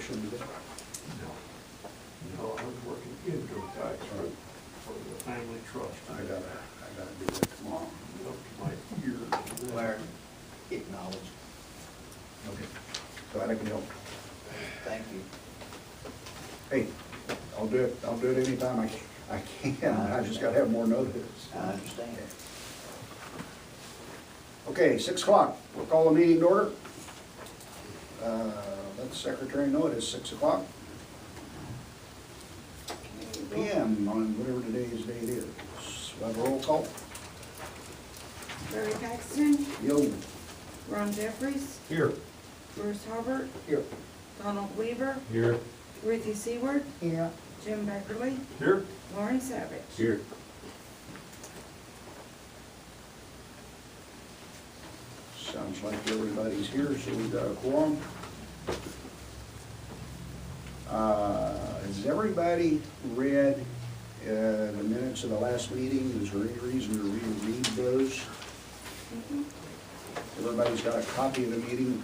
session today? No, I was working income tax for the family trust. I gotta do that tomorrow. Up to my ears. Larry, acknowledge. Okay. Glad I can help. Thank you. Hey, I'll do it anytime I can. I just gotta have more notice. I understand. Okay, 6 o'clock. We'll call the meeting to order. Let the secretary know it is 6 o'clock. PM on whatever today's date is. We'll have a roll call. Barry Paxton, Yo. Ron Jeffries, Here. Bruce Harbert, Here. Donald Weaver, Here. Ruthie Seward, Yeah. Jim Beckerly, Here. Lauren Savage. Here. Sounds like everybody's here, so we've got a quorum. Has everybody read the minutes of the last meeting? Is there any reason to reread those? Everybody's got a copy of the meeting,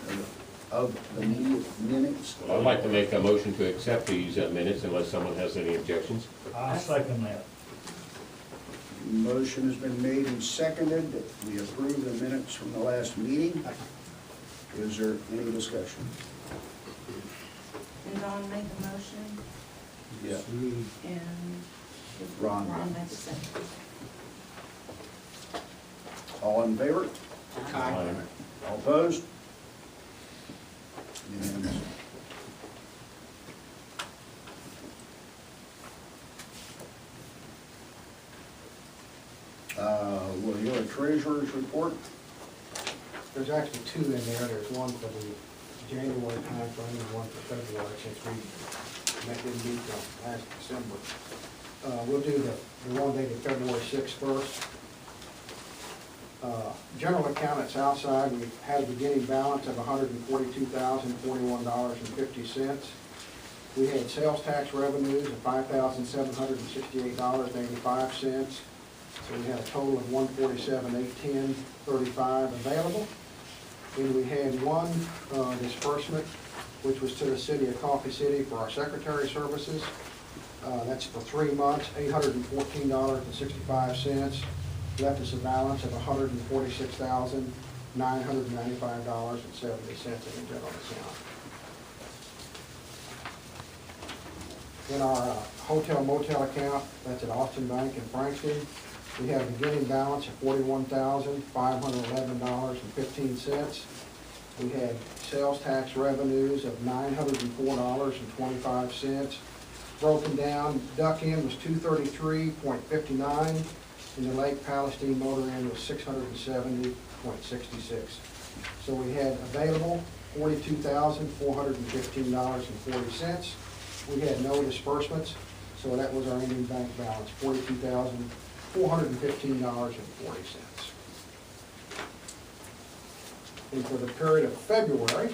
of the meeting minutes? I'd like to make a motion to accept these minutes unless someone has any objections. I second that. Motion has been made and seconded that we approve the minutes from the last meeting. Is there any discussion? And Don made the motion, Yeah. and Ron. made the second. All in favor? Aye. All opposed? Unanimous. Will your treasurer's report? There's actually two in there. There's one for the January timeframe and one for February, since that didn't meet till last December. We'll do the one dated February 6th first. General account at Southside, we had a beginning balance of $142,041.50. We had sales tax revenues of $5,768.85. So we had a total of $147,810.35 available. And we had one disbursement, which was to the city of Coffee City for our secretary services. That's for 3 months, $814.65. Left us a balance of $146,995.70 in the general account. In our hotel motel account, that's at Austin Bank in Frankston, we have a beginning balance of $41,511.15. We had sales tax revenues of $904.25. Broken down, duck in was $233.59, and the Lake Palestine motor inn was $670.66. So we had available $42,415.40. We had no disbursements, so that was our ending bank balance, $42,415.40. And for the period of February,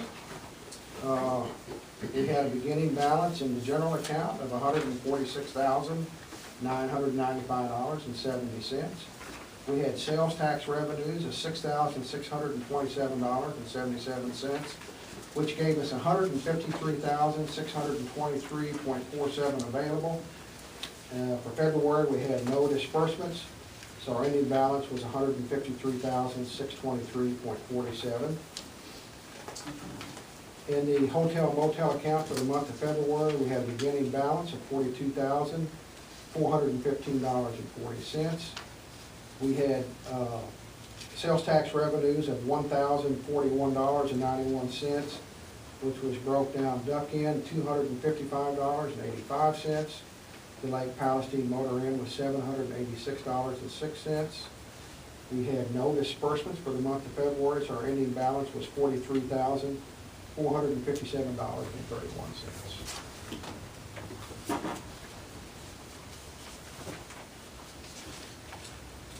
we had a beginning balance in the general account of $146,995.70. We had sales tax revenues of $6,627.77, which gave us $153,623.47 available. For February, we had no disbursements, so our ending balance was $153,623.47. In the hotel motel account for the month of February, we had a beginning balance of $42,415.40. We had sales tax revenues of $1,041.91, which was broke down duck in $255.85. The Lake Palestine motor inn was $786.06. We had no disbursements for the month of February, so our ending balance was $43,457.31.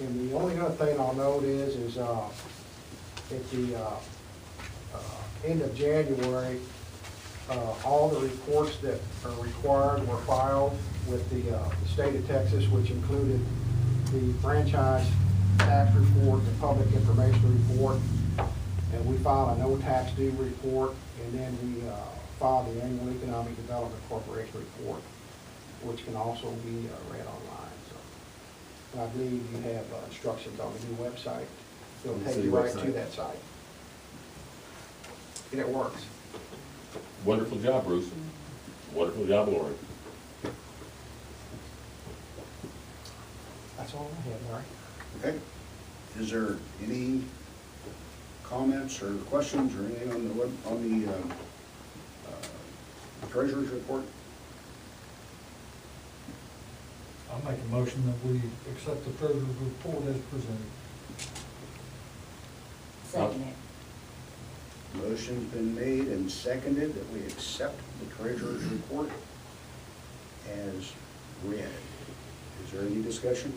And the only other thing I'll note is at the end of January, all the reports that are required were filed with the state of Texas, which included the franchise tax report, the public information report, and we filed a no tax due report, and then we file the annual Economic Development Corporation report, which can also be read online, so. And I believe you have instructions on the new website. It'll take you right to that site. And it works. Wonderful job, Bruce. Wonderful job, Lauren. That's all I have, Larry. Okay. Is there any comments or questions or anything on the treasurer's report? I'll make a motion that we accept the treasurer's report as presented. Second it. Motion's been made and seconded that we accept the treasurer's report as read. Is there any discussion?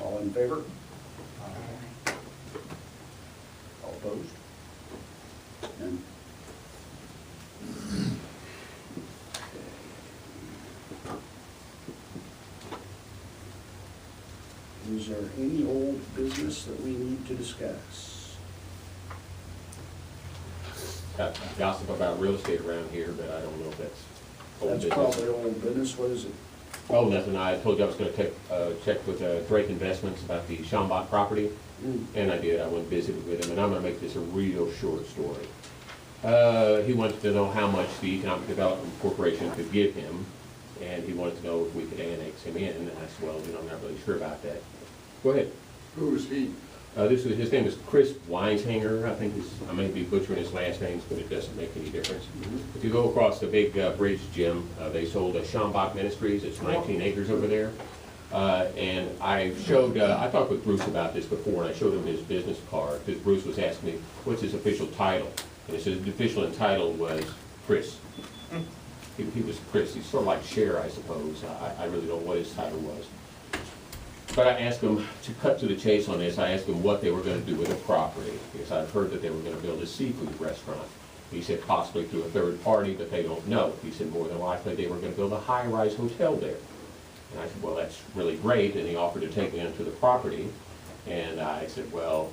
All in favor? All opposed? None? Is there any old business that we need to discuss? Got gossip about real estate around here, but I don't know if that's old That's business. probably old business. What is it? Oh, nothing. I told you I was gonna check with Drake Investments about the Schambach property, and I did. I went and visited with him, and I'm gonna make this a real short story. He wanted to know how much the Economic Development Corporation could give him, and he wanted to know if we could annex him in, and I said, well, I'm not really sure about that. Go ahead. Who is he? His name is Chris Weinsinger. I think I may be butchering his last names, but it doesn't make any difference. If you go across the big bridge, Jim, they sold a Schambach Ministries. It's 19 acres over there. And I talked with Bruce about this before, and I showed him his business card, because Bruce was asking me, what's his official title? And he said the official title was Chris. He was Chris. He's sort of like Cher, I suppose. I really don't know what his title was. But I asked him, to cut to the chase on this, I asked him what they were going to do with the property, because I've heard that they were going to build a seafood restaurant. He said possibly through a third party, but they don't know. He said more than likely they were going to build a high-rise hotel there. And I said, well, that's really great, and he offered to take me onto the property. And I said, well,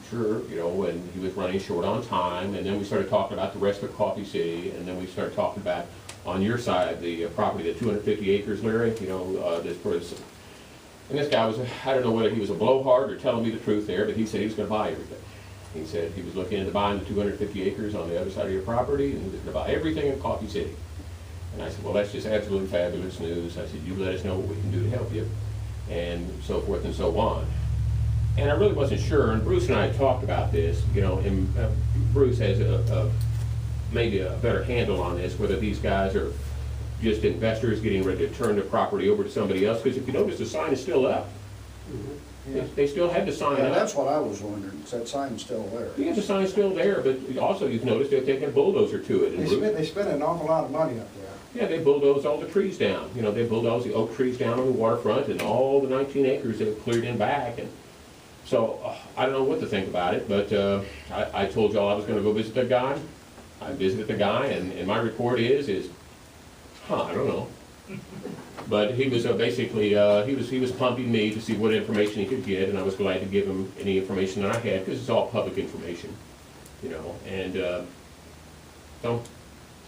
sure, and he was running short on time, and then we started talking about the rest of Coffee City, and then we started talking about, on your side, the property, the 250 acres, Larry, this person. And this guy was, I don't know whether he was a blowhard or telling me the truth there, but he said he was going to buy everything. He said he was looking into buying the 250 acres on the other side of your property, and he was going to buy everything in Coffee City. And I said, well, that's just absolutely fabulous news. I said, you let us know what we can do to help you, and so forth and so on. And I really wasn't sure, and Bruce and I talked about this, and Bruce has maybe a better handle on this, whether these guys are just investors getting ready to turn the property over to somebody else, because if you notice, the sign is still up. Yeah. They still had the sign Yeah, up. that's what I was wondering. Is that sign still there? Yeah, the sign's still there, but also you've noticed they've taken a bulldozer to it. They spent an awful lot of money up there. Yeah, they bulldozed all the trees down. They bulldozed the oak trees down on the waterfront, and all the 19 acres they've cleared in back. And so I don't know what to think about it, but I told y'all I was going to go visit the guy. I visited the guy, and my report is I don't know. But he was basically, he was pumping me to see what information he could get, and I was glad to give him any information that I had, because it's all public information, and so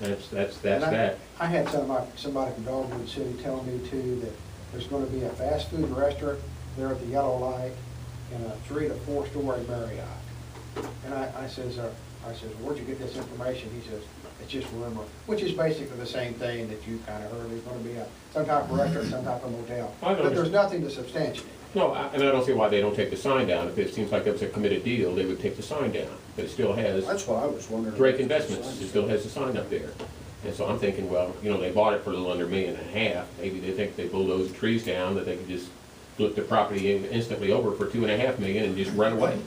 that's that. I had somebody from Dogwood City telling me too that there's going to be a fast food restaurant there at the Yellow Light and a 3 to 4 story Marriott. And I says, where'd you get this information? He says, it's just rumor, which is basically the same thing that you kind of heard. There's going to be some type of restaurant, some type of motel. But there's nothing to substantiate. No, and I don't see why they don't take the sign down. If it seems like that was a committed deal, they would take the sign down. But it still has That's what I was wondering. Drake Investments. It still has the sign up there. And so I'm thinking, well, they bought it for a little under $1.5 million. Maybe they think they bulldozed the trees down, that they could just flip the property instantly over for $2.5 million and just run away.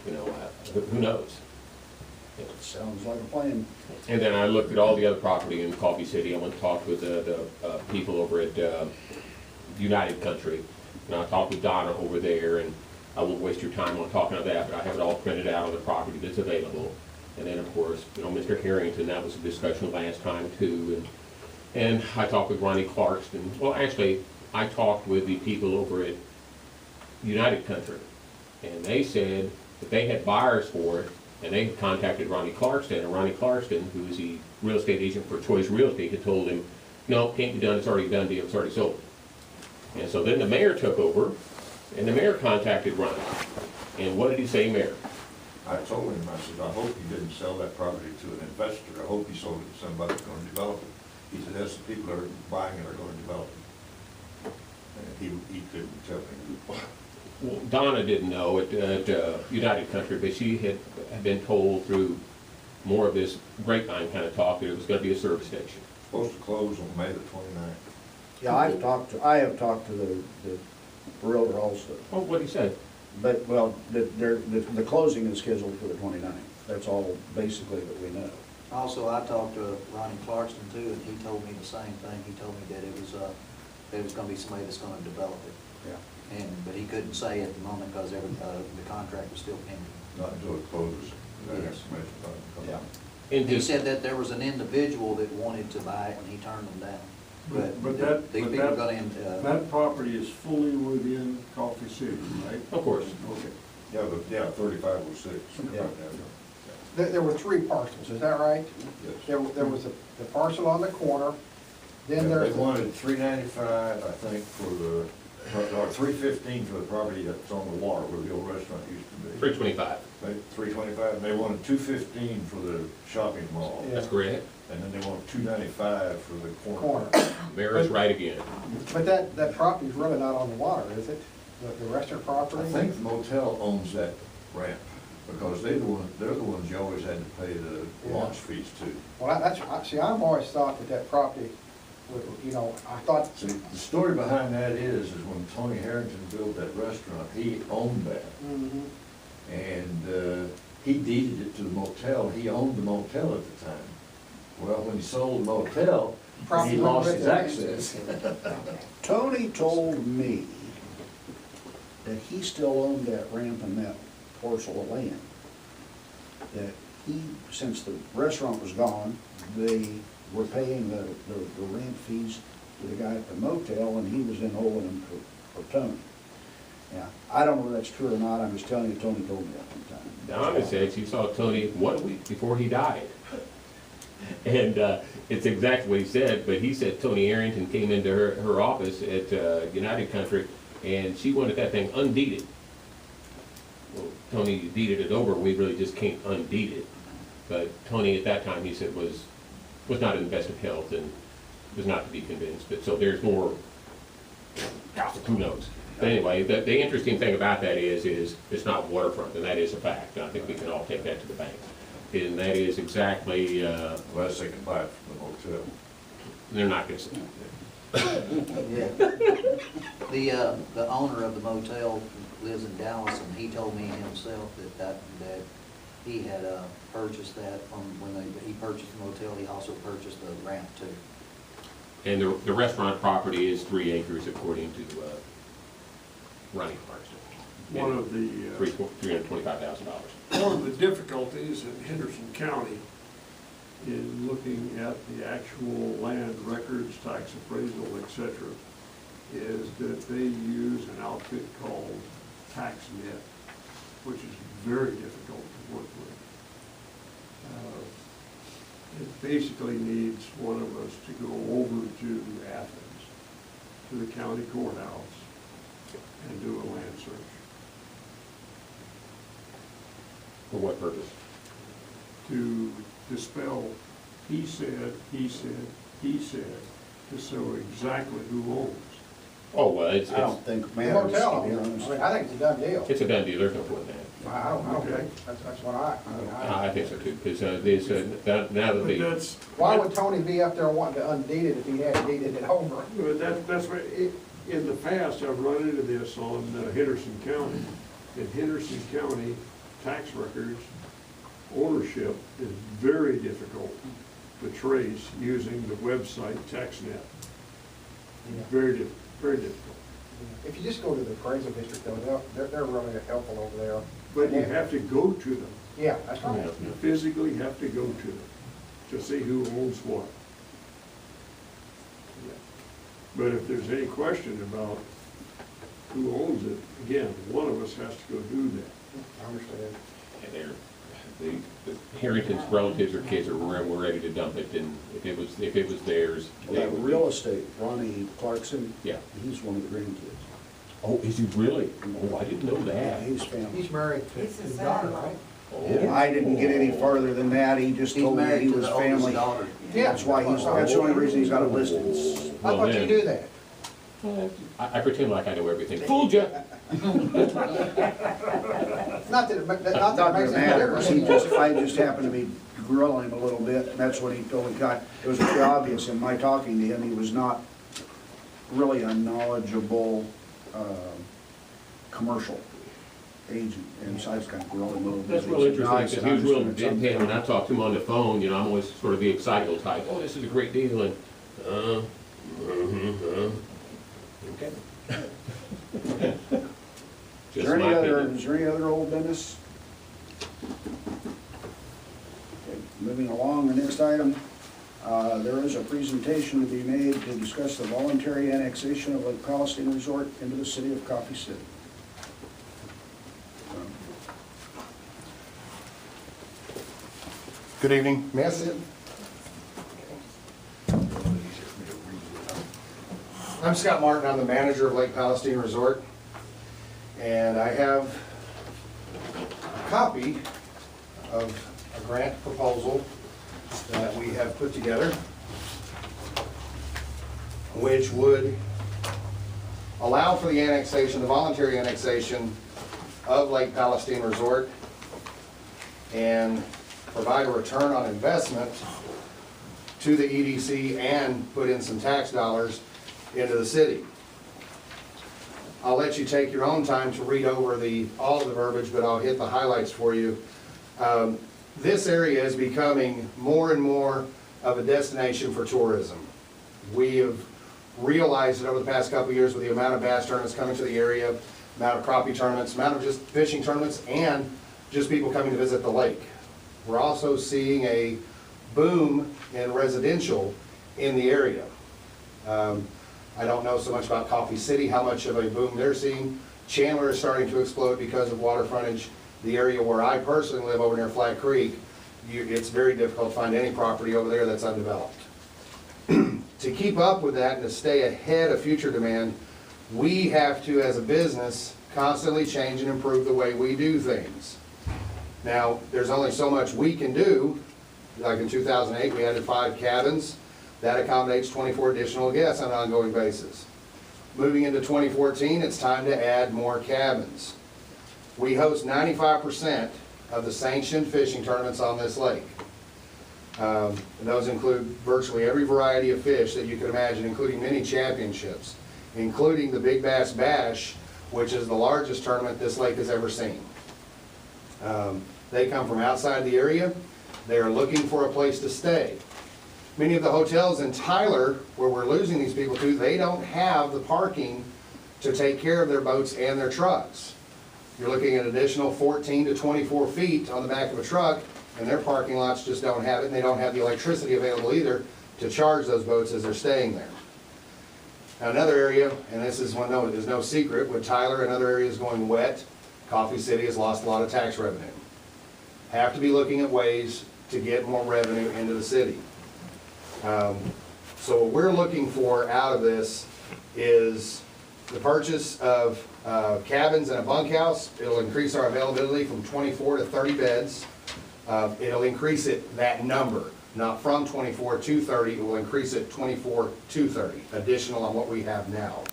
Who knows? Sounds like a plan. And then I looked at all the other property in Coffee City. I went and talked with the people over at United Country. And I talked with Donna over there, and I won't waste your time on talking about that, but I have it all printed out on the property that's available. And then, of course, Mr. Harrington, that was a discussion last time too. And I talked with Ronnie Clarkston. Well, actually, I talked with the people over at United Country, and they said that they had buyers for it, And they contacted Ronnie Clarkston, and Ronnie Clarkston, who is the real estate agent for Choice Realty, had told him, no, can't be done, it's already done deal, it's already sold. And so then the mayor took over, and the mayor contacted Ronnie. And what did he say, Mayor? I told him, I said, I hope you didn't sell that property to an investor. I hope you sold it to somebody that's gonna develop it. He said, that's the people that are buying it are gonna develop it. And he couldn't tell me. Well, Donna didn't know at United Country, but she had been told through more of this grapevine kind of talk that it was gonna be a service station. Supposed to close on May the 29th. Yeah, I have talked to the realtor also, Oh, what'd he say? but, well, the closing is scheduled for the 29th. That's all basically that we know. Also, I talked to Ronnie Clarkston too, and he told me the same thing. He told me that it was gonna be somebody that's gonna develop it. Yeah. But he couldn't say at the moment because the contract was still pending. Not until it closes. That Yes. information doesn't come Yeah. out. And He just, said that there was an individual that wanted to buy it and he turned them down. But that, These but people are that, gonna, that property is fully within Coffee City, right? of course. Okay. Yeah, 3506. Yeah. There were three parcels, is that right? Yes. There was the parcel on the corner, then They there's, wanted $395, I think, or $315 for the property that's on the water where the old restaurant used to be. 325, $325, and they wanted $215 for the shopping mall. Yeah. that's correct. And then they want $295 for the corner. corner. Mayor is right again. But that property's really not on the water, is it? The restaurant property? I think the motel owns that ramp, because they're the ones you always had to pay the launch fees to. Well, see, I've always thought that property, you know, I thought, See, the story behind that is when Tony Harrington built that restaurant, he owned that. mhm. And he deeded it to the motel. He owned the motel at the time. Well, when he sold the motel, Property he lost his went access. Tony told me that he still owned that ramp and that parcel of land. That he, since the restaurant was gone, they were paying the ramp fees to the guy at the motel, and he was in owing them for Tony. Yeah, I don't know if that's true or not, I'm just telling you, Tony told me that one time. Donna said she saw Tony 1 week before he died. And it's exactly what he said, but he said Tony Harrington came into her office at United Country, and she wanted that thing undeeded. Well, Tony deeded it over, we really just can't undeed it. But Tony at that time, he said, was not in the best of health and was not to be convinced. But so there's more, who knows? But anyway, the interesting thing about that is it's not waterfront, and that is a fact. And I think we can all take that to the bank. And that is exactly, Unless they can buy it from the motel. they're not gonna say. yeah. The owner of the motel lives in Dallas and he told me himself that he had purchased that from when he purchased the motel, he also purchased the ramp too. And the restaurant property is 3 acres according to Ronnie Clarkston. One of the, $325,000. one of the difficulties in Henderson County in looking at the actual land records, tax appraisal, et cetera, is that they use an outfit called TaxNet, which is very difficult to work with. It basically needs one of us to go over to Athens, to the county courthouse, and do a land search. For what purpose? To dispel he said, to show exactly who owns. Oh, well, it's I don't think The matters, motel, to be honest. I think it's a done deal. a done deal, there's no point in that. I don't Okay. think, that's what I think so too, because now that But they, that's, Why would Tony be up there wanting to undeed it if he had deeded it over? but that's right. In the past, I've run into this on Henderson County. In Henderson County, tax records, ownership is very difficult to trace using the website TaxNet. Very difficult. If you just go to the appraisal district though, they're really helpful over there. But you have to go to them. Yeah, that's right. You physically have to go to them to see who owns what. But if there's any question about who owns it, again, one of us has to go do that. I understand. and they're, the Harrington's relatives or kids were ready to dump it, and if it was theirs, Well, they that would. real estate, Ronnie Clarkson. Yeah. He's one of the grandkids. Oh, is he really? Oh, I didn't know Yeah, that. he's family. He's married to It's his his daughter, son-in-law. right? Oh. I didn't get any farther than that, he just He's told me married he to was the oldest family. daughter. Yeah. That's why that's the only reason he's got it listed. I Well, thought you then- knew that. I pretend like I know everything. Fooled ya! Not that it, Not not that that it makes it any matters, difference. I just happened to be grilling him a little bit, and that's what he told me. God, it was pretty obvious in my talking to him, he was not really a knowledgeable, commercial agent, and so I was kind of grilling him a little bit. That's real interesting, Nice, because and he was real I understood deadpan when I something. talk to him on the phone, I'm always sort of the excitable type, oh, this is a great deal, and, okay. Is Just there any my other, opinion. is there any other old business? Okay, moving along, the next item, there is a presentation to be made to discuss the voluntary annexation of Lake Palestine Resort into the city of Coffee City. Good evening. May I sit? I'm Scott Martin. I'm the manager of Lake Palestine Resort. And I have a copy of a grant proposal that we have put together, which would allow for the annexation, the voluntary annexation of Lake Palestine Resort, and provide a return on investment to the EDC and put in some tax dollars into the city. I'll let you take your own time to read over all of the verbiage, but I'll hit the highlights for you. This area is becoming more and more of a destination for tourism. We have realized that over the past couple of years with the amount of bass tournaments coming to the area, amount of crappie tournaments, amount of just fishing tournaments, and just people coming to visit the lake. We're also seeing a boom in residential in the area. I don't know so much about Coffee City, how much of a boom they're seeing. Chandler is starting to explode because of water frontage. The area where I personally live over near Flat Creek, it's very difficult to find any property over there that's undeveloped. To keep up with that and to stay ahead of future demand, we have to, as a business, constantly change and improve the way we do things. Now, there's only so much we can do. Like in 2008, we added 5 cabins. That accommodates 24 additional guests on an ongoing basis. Moving into 2014, it's time to add more cabins. We host 95% of the sanctioned fishing tournaments on this lake. And those include virtually every variety of fish that you can imagine, including many championships, including the Big Bass Bash, which is the largest tournament this lake has ever seen. They come from outside the area. They are looking for a place to stay. Many of the hotels in Tyler, where we're losing these people to, they don't have the parking to take care of their boats and their trucks. You're looking at additional 14 to 24 feet on the back of a truck, and their parking lots just don't have it, and they don't have the electricity available either to charge those boats as they're staying there. Now, another area, and this is one, no, there's no secret, with Tyler and other areas going wet, Coffee City has lost a lot of tax revenue. Have to be looking at ways to get more revenue into the city. So what we're looking for out of this is the purchase of cabins and a bunkhouse. It'll increase our availability from 24 to 30 beds. It'll increase it, that number, not from 24 to 30, it will increase it 24 to 30, additional on what we have now.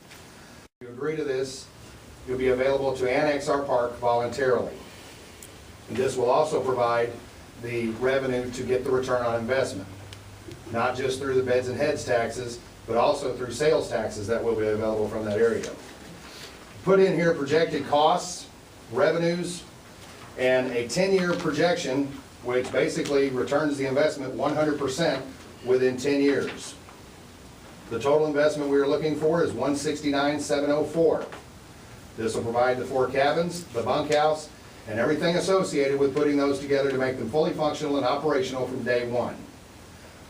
If you agree to this, you'll be available to annex our park voluntarily. And this will also provide the revenue to get the return on investment, not just through the beds and heads taxes, but also through sales taxes that will be available from that area. Put in here projected costs, revenues, and a 10-year projection, which basically returns the investment 100% within 10 years. The total investment we are looking for is $169,704. This will provide the 4 cabins, the bunkhouse, and everything associated with putting those together to make them fully functional and operational from day one.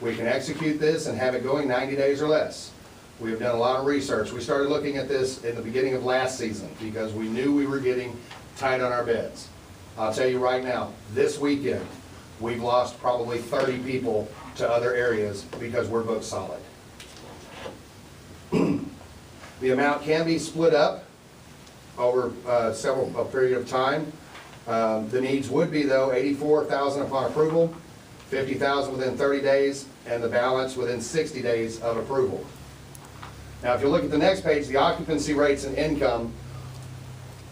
We can execute this and have it going 90 days or less. We have done a lot of research. We started looking at this in the beginning of last season because we knew we were getting tight on our beds. I'll tell you right now, this weekend, we've lost probably 30 people to other areas because we're booked solid. The amount can be split up over a period of time. The needs would be, though, $84,000 upon approval, $50,000 within 30 days, and the balance within 60 days of approval. Now, if you look at the next page, the occupancy rates and income,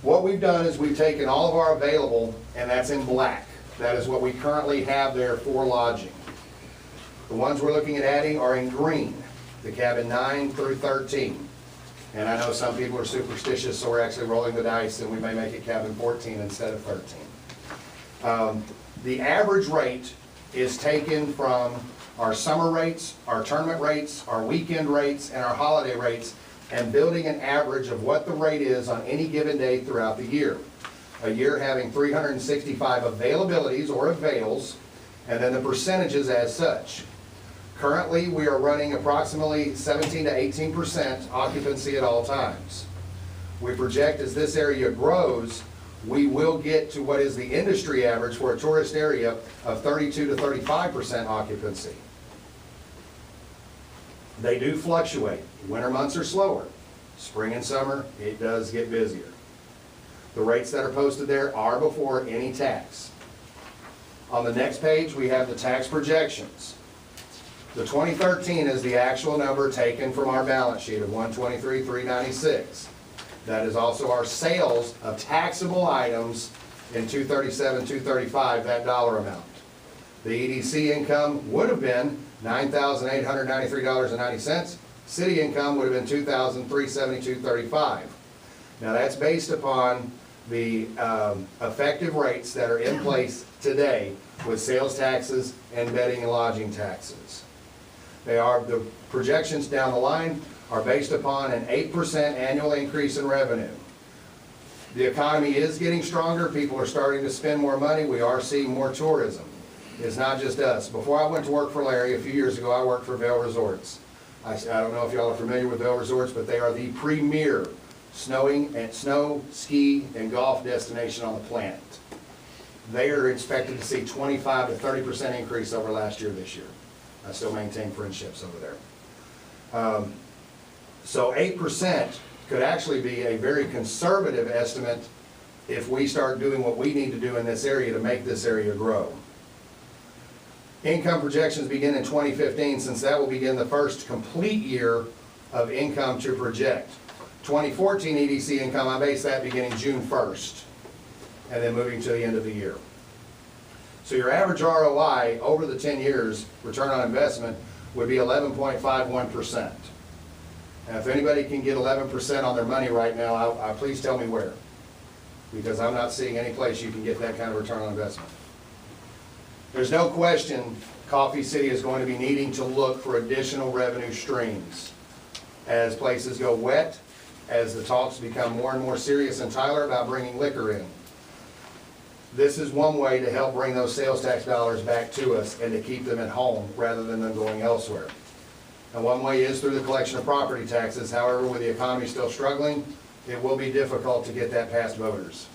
what we've done is we've taken all of our available, and that's in black. That is what we currently have there for lodging. The ones we're looking at adding are in green, the cabin 9 through 13. And I know some people are superstitious, so we're actually rolling the dice, and we may make it cabin 14 instead of 13. The average rate is taken from our summer rates, our tournament rates, our weekend rates, and our holiday rates, and building an average of what the rate is on any given day throughout the year. A year having 365 availabilities or avails, and then the percentages as such. Currently, we are running approximately 17 to 18% occupancy at all times. We project as this area grows, we will get to what is the industry average for a tourist area of 32 to 35% occupancy. They do fluctuate. Winter months are slower. Spring and summer, it does get busier. The rates that are posted there are before any tax. On the next page, we have the tax projections. The 2013 is the actual number taken from our balance sheet of $123,396. That is also our sales of taxable items in 237, 235, that dollar amount. The EDC income would have been $9,893.90. City income would have been $2,372.35. Now that's based upon the effective rates that are in place today with sales taxes and bedding and lodging taxes. The projections down the line are based upon an 8% annual increase in revenue. The economy is getting stronger. People are starting to spend more money. We are seeing more tourism. It's not just us. Before I went to work for Larry a few years ago, I worked for Vail Resorts. I don't know if y'all are familiar with Vail Resorts, but they are the premier snow, ski, and golf destination on the planet. They are expected to see 25 to 30% increase over last year this year. I still maintain friendships over there. So 8% could actually be a very conservative estimate if we start doing what we need to do in this area to make this area grow. Income projections begin in 2015, since that will begin the first complete year of income to project. 2014 EDC income, I base that beginning June 1st, and then moving to the end of the year. So your average ROI over the 10 years, return on investment, would be 11.51%. And if anybody can get 11% on their money right now, please tell me where. Because I'm not seeing any place you can get that kind of return on investment. There's no question Coffee City is going to be needing to look for additional revenue streams. As places go wet, as the talks become more and more serious in Tyler about bringing liquor in. This is one way to help bring those sales tax dollars back to us and to keep them at home rather than them going elsewhere. And one way is through the collection of property taxes. However, with the economy still struggling, it will be difficult to get that past voters.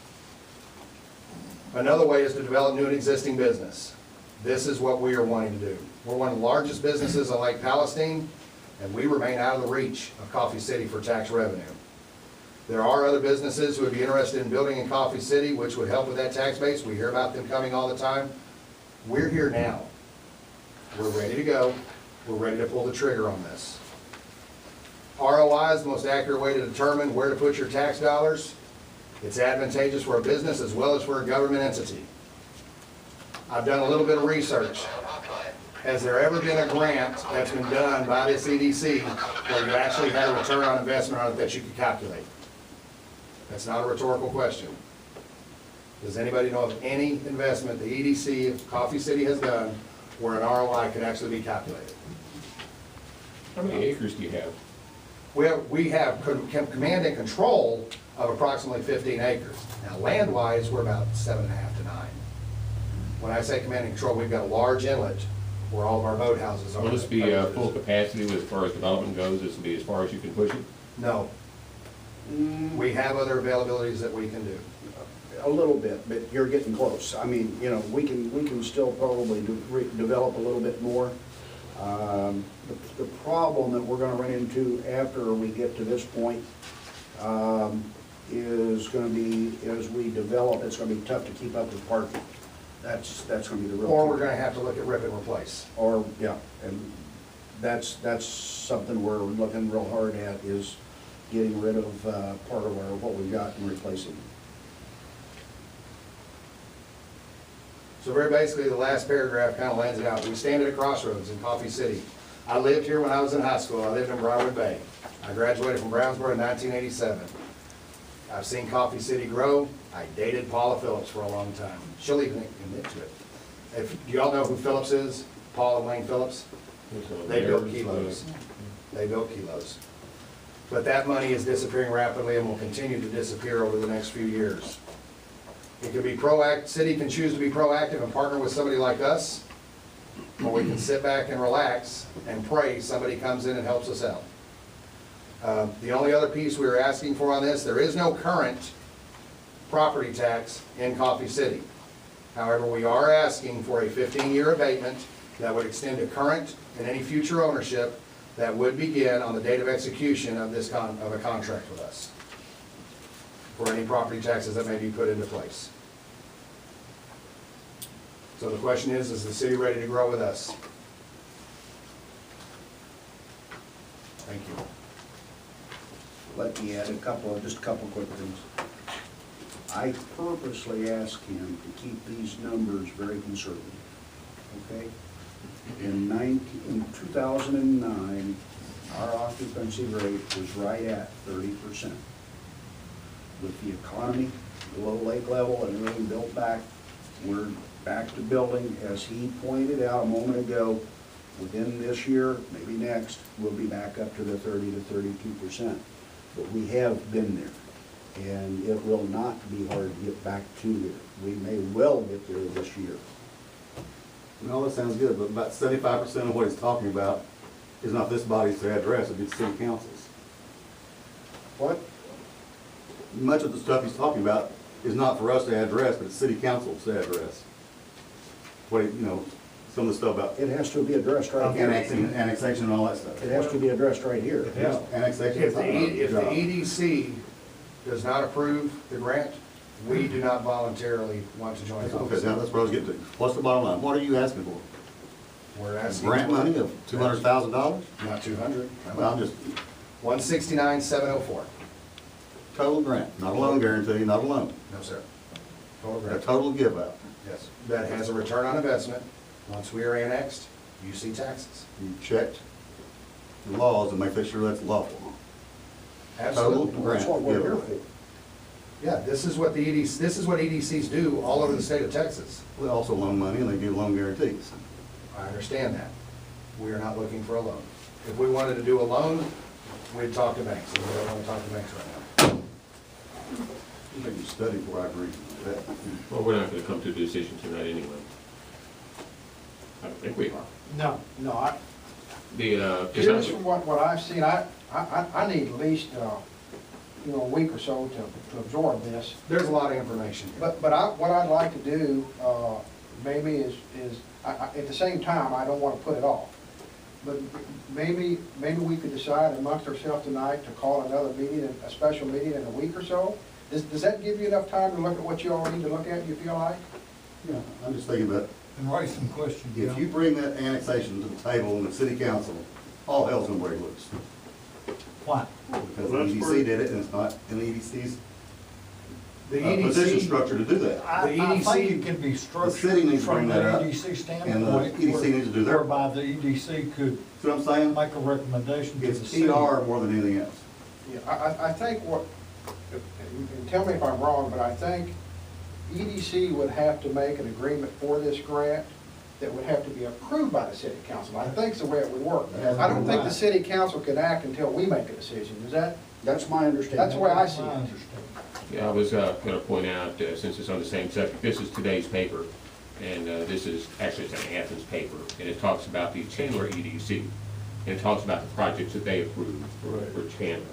Another way is to develop new and existing business. This is what we are wanting to do. We're one of the largest businesses on Lake Palestine, and we remain out of the reach of Coffee City for tax revenue. There are other businesses who would be interested in building in Coffee City, which would help with that tax base. We hear about them coming all the time. We're here now. We're ready to go. We're ready to pull the trigger on this. ROI is the most accurate way to determine where to put your tax dollars. It's advantageous for a business as well as for a government entity. I've done a little bit of research. Has there ever been a grant that's been done by this EDC where you actually had a return on investment on it that you could calculate? That's not a rhetorical question. Does anybody know of any investment the EDC of Coffee City has done where an ROI could actually be calculated? How many acres do you have? We have command and control of approximately 15 acres. Now, land-wise, we're about 7.5 to 9. When I say command and control, we've got a large inlet where all of our boathouses are. Will this be full capacity as far as development goes? This will be as far as you can push it? No. We have other availabilities that we can do. A little bit, but you're getting close. I mean, you know, we can still probably develop a little bit more. The problem that we're gonna run into after we get to this point is gonna be, as we develop, it's gonna be tough to keep up with parking. That's gonna be the real. Or we're gonna have to look at rip and replace. Or, yeah, and that's something we're looking real hard at, is getting rid of part of what we've got and replacing it. So very basically, the last paragraph kind of lands it out. We stand at a crossroads in Coffee City. I lived here when I was in high school. I lived in Broward Bay. I graduated from Brownsboro in 1987. I've seen Coffee City grow. I dated Paula Phillips for a long time. She'll even admit to it. Do y'all know who Phillips is? Paul and Wayne Phillips? They built kilos. They built kilos. But that money is disappearing rapidly and will continue to disappear over the next few years. It could be proactive, city can choose to be proactive and partner with somebody like us, or we can sit back and relax and pray somebody comes in and helps us out. The only other piece we were asking for on this, there is no current property tax in Coffee City. However, we are asking for a 15-year abatement that would extend to current and any future ownership that would begin on the date of execution of this of a contract with us, for any property taxes that may be put into place. So the question is the city ready to grow with us? Thank you. Let me add just a couple quick things. I purposely asked him to keep these numbers very conservative, okay? In 2009, our occupancy rate was right at 30%. With the economy, below lake level, and everything built back, we're back to building, as he pointed out a moment ago. Within this year, maybe next, we'll be back up to the 30 to 32%. But we have been there, and it will not be hard to get back to there. We may well get there this year. Well, that sounds good, but about 75% of what he's talking about is not this body's address, it'd be the city council's. What? Much of the stuff he's talking about is not for us to address, but it's city council's to address. What, you know, some of the stuff about It has to be addressed right here. annexation and all that stuff. It has to be addressed right here. Yeah, annexation. If the EDC does not approve the grant, we do not voluntarily want to join Okay, Coffee now that's what I was getting to. What's the bottom line? What are you asking for? We're asking. Grant money of $200,000? Not 200. Well, I'm just, 169,704. total grant, not a loan guarantee, not a loan. No, sir. Total A grant. total give out. Yes. That has a return on investment. Once we are annexed, you see taxes. You checked the laws and make sure that's lawful. Absolutely. Total That's what we're here grant for. Yeah, this is what the EDC, this is what EDCs do all over the state of Texas. We also loan money and they give loan guarantees. I understand that. We are not looking for a loan. If we wanted to do a loan, we'd talk to banks, and we don't want to talk to banks right now. You think you study before I agree with that. Well, we're not gonna come to a decision tonight anyway. I don't think we are. No, Just from what I've seen, I need at least, a week or so to absorb this. There's a lot of information here. But what I'd like to do, maybe is at the same time, I don't want to put it off. But maybe we could decide amongst ourselves tonight to call another meeting, a special meeting in a week or so. Does that give you enough time to look at what you all need to look at, you feel like? Yeah, I'm just thinking about, And raise some questions. if you bring that annexation to the table in the city council, all hell's gonna break loose. Why? Because the Well, that's EDC where- did it, and it's not in the EDC's The position EDC, structure to do that. I The think EDC it can be The city structured needs to from bring the that up, EDC and the standpoint. EDC needs to do their Whereby the EDC could See what I'm saying? make a recommendation to the It's city. PR more than anything else. Yeah, I think and tell me if I'm wrong, but I think EDC would have to make an agreement for this grant that would have to be approved by the city council. I think it's the way it would work. I don't think the city council can act until we make a decision. Is that, That's my understanding. that's the way I see My it. understanding. Yeah, I was gonna point out, since it's on the same subject, this is today's paper, and this is, actually it's an Athens paper, and it talks about the Chandler EDC, and it talks about the projects that they approved Right. for Chandler.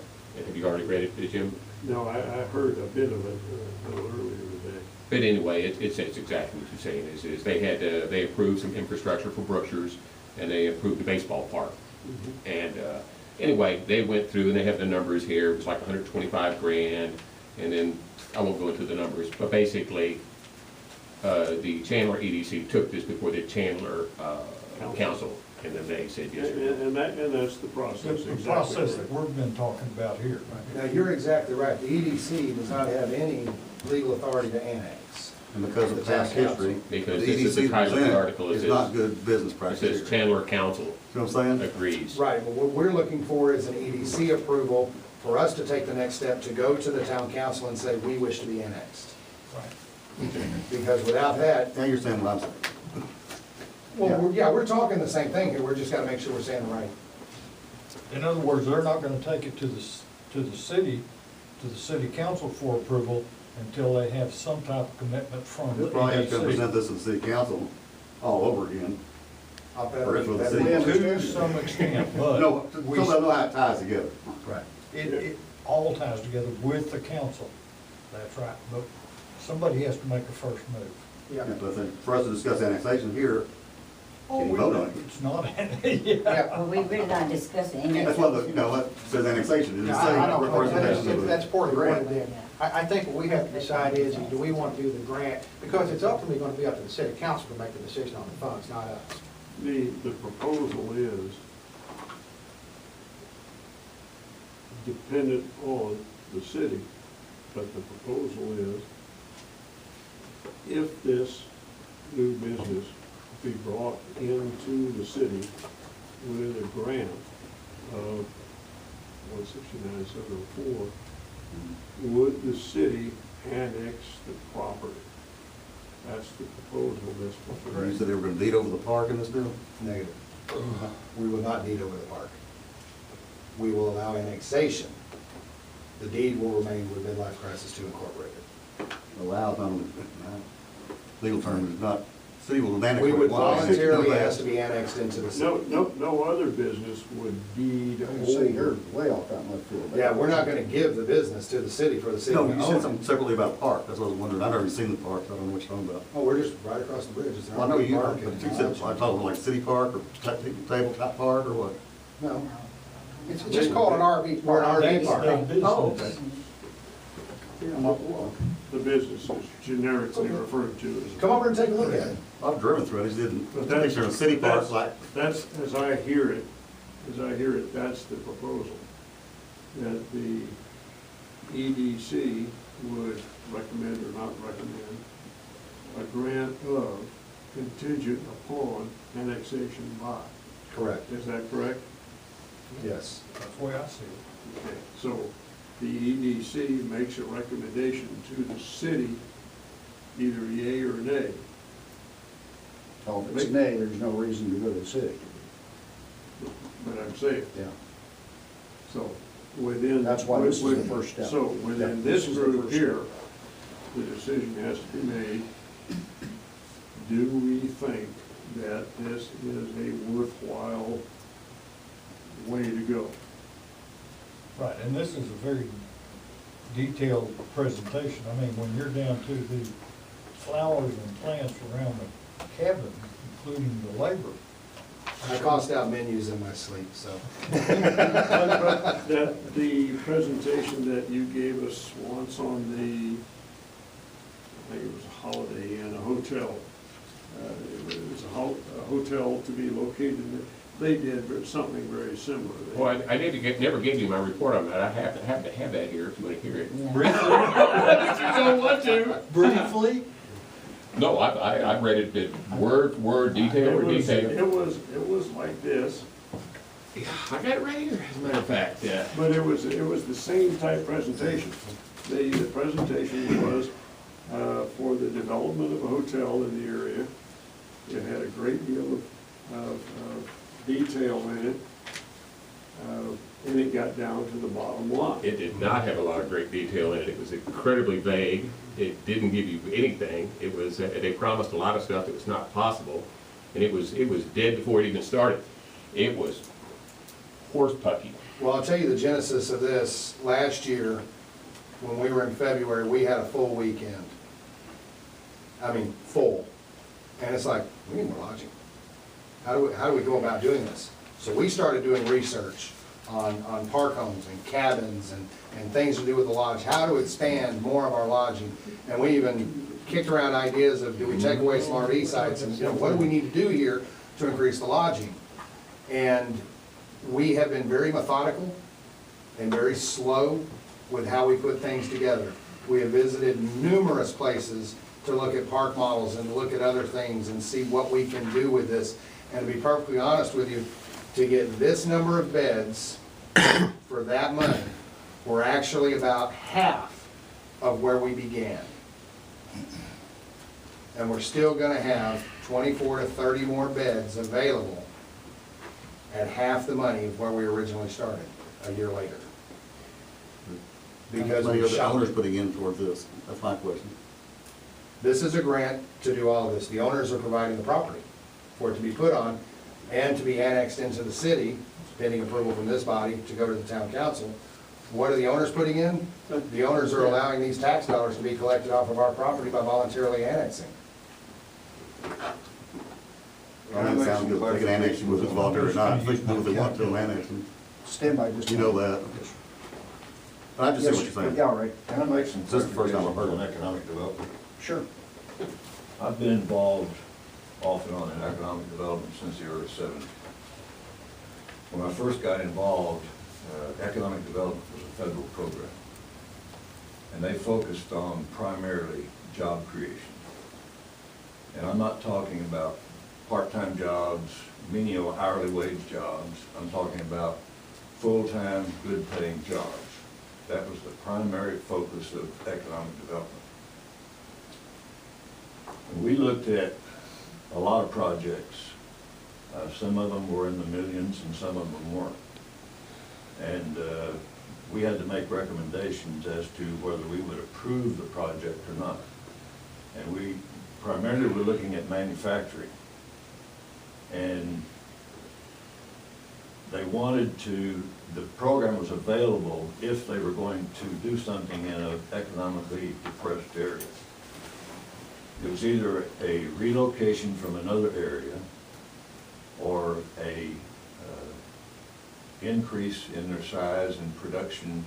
Have you already read it, Jim? No, I heard a bit of it a little earlier today. But anyway, it says exactly what you're saying, is they had, they approved some infrastructure for Brookshires, and they approved the baseball park. And anyway, they went through, and they have the numbers here, it was like 125 grand, and then, I won't go into the numbers, but basically, the Chandler EDC took this before the Chandler council, and then they said yes or no. And that's the process, That's the exactly. process right. that we've been talking about here. Now, you're exactly right. The EDC does not have any legal authority to annex. And because of The past town history, the Because this is the EDC title of the presented article, it is says- not good business It practice. says Chandler council You know what I'm saying? agrees. Right, but what we're looking for is an EDC approval for us to take the next step to go to the town council and say, we wish to be annexed. Right. Because without that, Now you're saying what I'm saying. well, we're talking the same thing here, we're just gotta make sure we're saying the right. In other words, they're not gonna take it to the city council for approval until they have some type of commitment from the They'll probably have to present EDC. this to the city council all over again. I'll bet Or if that the we city- understand. To some extent, but. No, so we- they'll know how it ties together. Right. It all ties together with the council. That's right, but somebody has to make a first move. Yeah. But I think for us to discuss annexation here, can you vote on it? It's not, Well, we really not discussing any. That's why the, you know, what says annexation, it Yeah, doesn't say I don't know, representation. that's poorly worded then. I think what we have to decide is, do we want to do the grant? Because it's ultimately going to be up to the city council to make the decision on the funds, not us. The proposal is dependent on the city, but the proposal is if this new business be brought into the city with a grant of 169,704, would the city annex the property? That's the proposal that's before. You said they were gonna deed over the park in this deal? Negative. We will not deed over the park. We will allow annexation. The deed will remain with Midlife Crisis 2 Incorporated. Allowed, legal term is not, city will annex. We what would it wants. voluntarily ask to be annexed into the city. No other business would deed I say you're over. way off that left field. Yeah, we're not gonna give the business to the city for the city No, to you own said it. something separately about the park, that's what I was wondering, I've never seen the park, so I don't know what you're talking about. Oh, we're just right across the bridge. It's an Well, I know RV you, park but and you said, I thought it was like city park or tabletop park or what? No. It's just called an RV park. An RV park. Oh, okay. The business is generically referred to as. Come over and take a look at it. I've driven through it, I just didn't, But I that's- picture a city park that's- like, That's, as I hear it, that's the proposal. That the EDC would recommend or not recommend a grant of contingent upon annexation by. Correct. Is that correct? Yes. That's the way I see it. Okay, so the EDC makes a recommendation to the city, either yea or nay. Oh, if it's nay, there's no reason to go to the city. But I'm saying, Yeah. so within. That's why this is the first step. So Yeah, within this this is the group first here, the decision has to be made, do we think that this is a worthwhile way to go? Right, and this is a very detailed presentation. I mean, when you're down to the flowers and plants around the cabin, including the labor. I tossed out menus in my sleep, so. That the presentation that you gave us once on the, I think it was a Holiday Inn, a hotel. It was a hotel to be located in, they did something very similar. Well, I never gave you my report on that, I have to have that here if you want to hear it. Yeah. You don't want to. Briefly? No, I read it word for word, detail for detail. It was like this, I got it right here, as a matter of fact, yeah. but it was the same type presentation. The presentation was for the development of a hotel in the area. It had a great deal of detail in it, and it got down to the bottom line. It did not have a lot of great detail in it. It was incredibly vague. It didn't give you anything. It was, they promised a lot of stuff that was not possible, and it was dead before it even started. It was horse pucky. Well, I'll tell you the genesis of this. Last year, when we were in February, we had a full weekend. I mean, full. And it's like, we need more lodging. How do we go about doing this? So we started doing research on park homes and cabins and things to do with the lodge, how to expand more of our lodging. And we even kicked around ideas of, do we take away some RV sites, and, you know, what do we need to do here to increase the lodging? And we have been very methodical and very slow with how we put things together. We have visited numerous places to look at park models and look at other things and see what we can do with this. And to be perfectly honest with you, to get this number of beds for that money, we're actually about half of where we began. And we're still gonna have 24 to 30 more beds available at half the money of where we originally started a year later. Because How many we are the shot. owners putting in towards this? That's my question. This is a grant to do all of this. The owners are providing the property for it to be put on and to be annexed into the city, pending approval from this body to go to the town council. What are the owners putting in? The owners are allowing these tax dollars to be collected off of our property by voluntarily annexing. That sounds good. They can annex you with this voluntary or not. They can do what they want to and annex them. Stand by just. You know that. But I just see what you're saying. Yeah, all right. Can I make some This is the first time I've heard on of it. economic development? Sure. I've been involved off and on in economic development since the early '70s. When I first got involved, economic development was a federal program. And they focused on primarily job creation. And I'm not talking about part-time jobs, menial hourly wage jobs. I'm talking about full-time, good-paying jobs. That was the primary focus of economic development. And we looked at a lot of projects. Some of them were in the millions and some of them weren't. And we had to make recommendations as to whether we would approve the project or not. And we primarily were looking at manufacturing. And they wanted to, the program was available if they were going to do something in an economically depressed area. It was either a relocation from another area or a increase in their size and production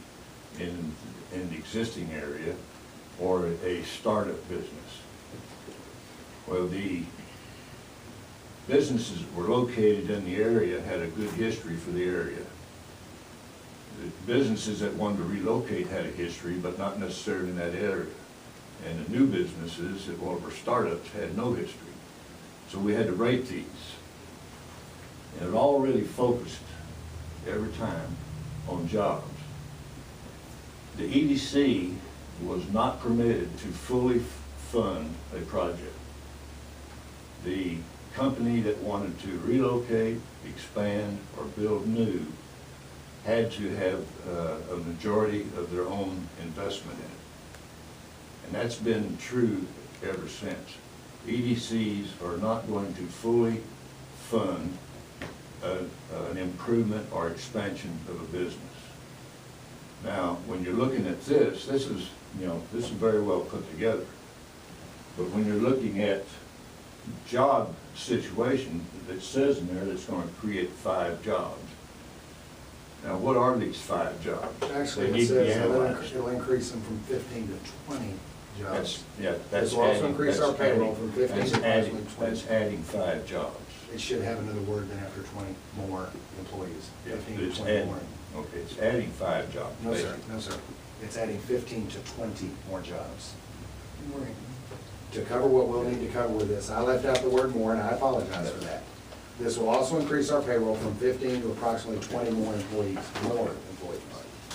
in the existing area, or a startup business. Well, the businesses that were located in the area had a good history for the area. The businesses that wanted to relocate had a history, but not necessarily in that area. And the new businesses that were startups had no history. So we had to rate these. And it all really focused every time on jobs. The EDC was not permitted to fully fund a project. The company that wanted to relocate, expand, or build new had to have a majority of their own investment in it. And that's been true ever since. EDCs are not going to fully fund an improvement or expansion of a business. Now, when you're looking at this is, this is very well put together. But when you're looking at job situation that says in there that's going to create 5 jobs. Now, what are these 5 jobs? Actually, They it need to be says analyzed. it'll increase them from 15 to 20 jobs. That's This will also adding- increase that's our payroll adding- from 15 that's to adding- approximately 20. That's adding 5 jobs. It should have another word than after 20 more employees, Yeah, 15 to it's 20 adding- more. Okay, it's adding 5 jobs. No, sir, basically. no, sir. It's adding 15 to 20 more jobs. To cover what we'll need to cover with this. I left out the word more, and I apologize for that. This will also increase our payroll from 15 to approximately 20 more employees.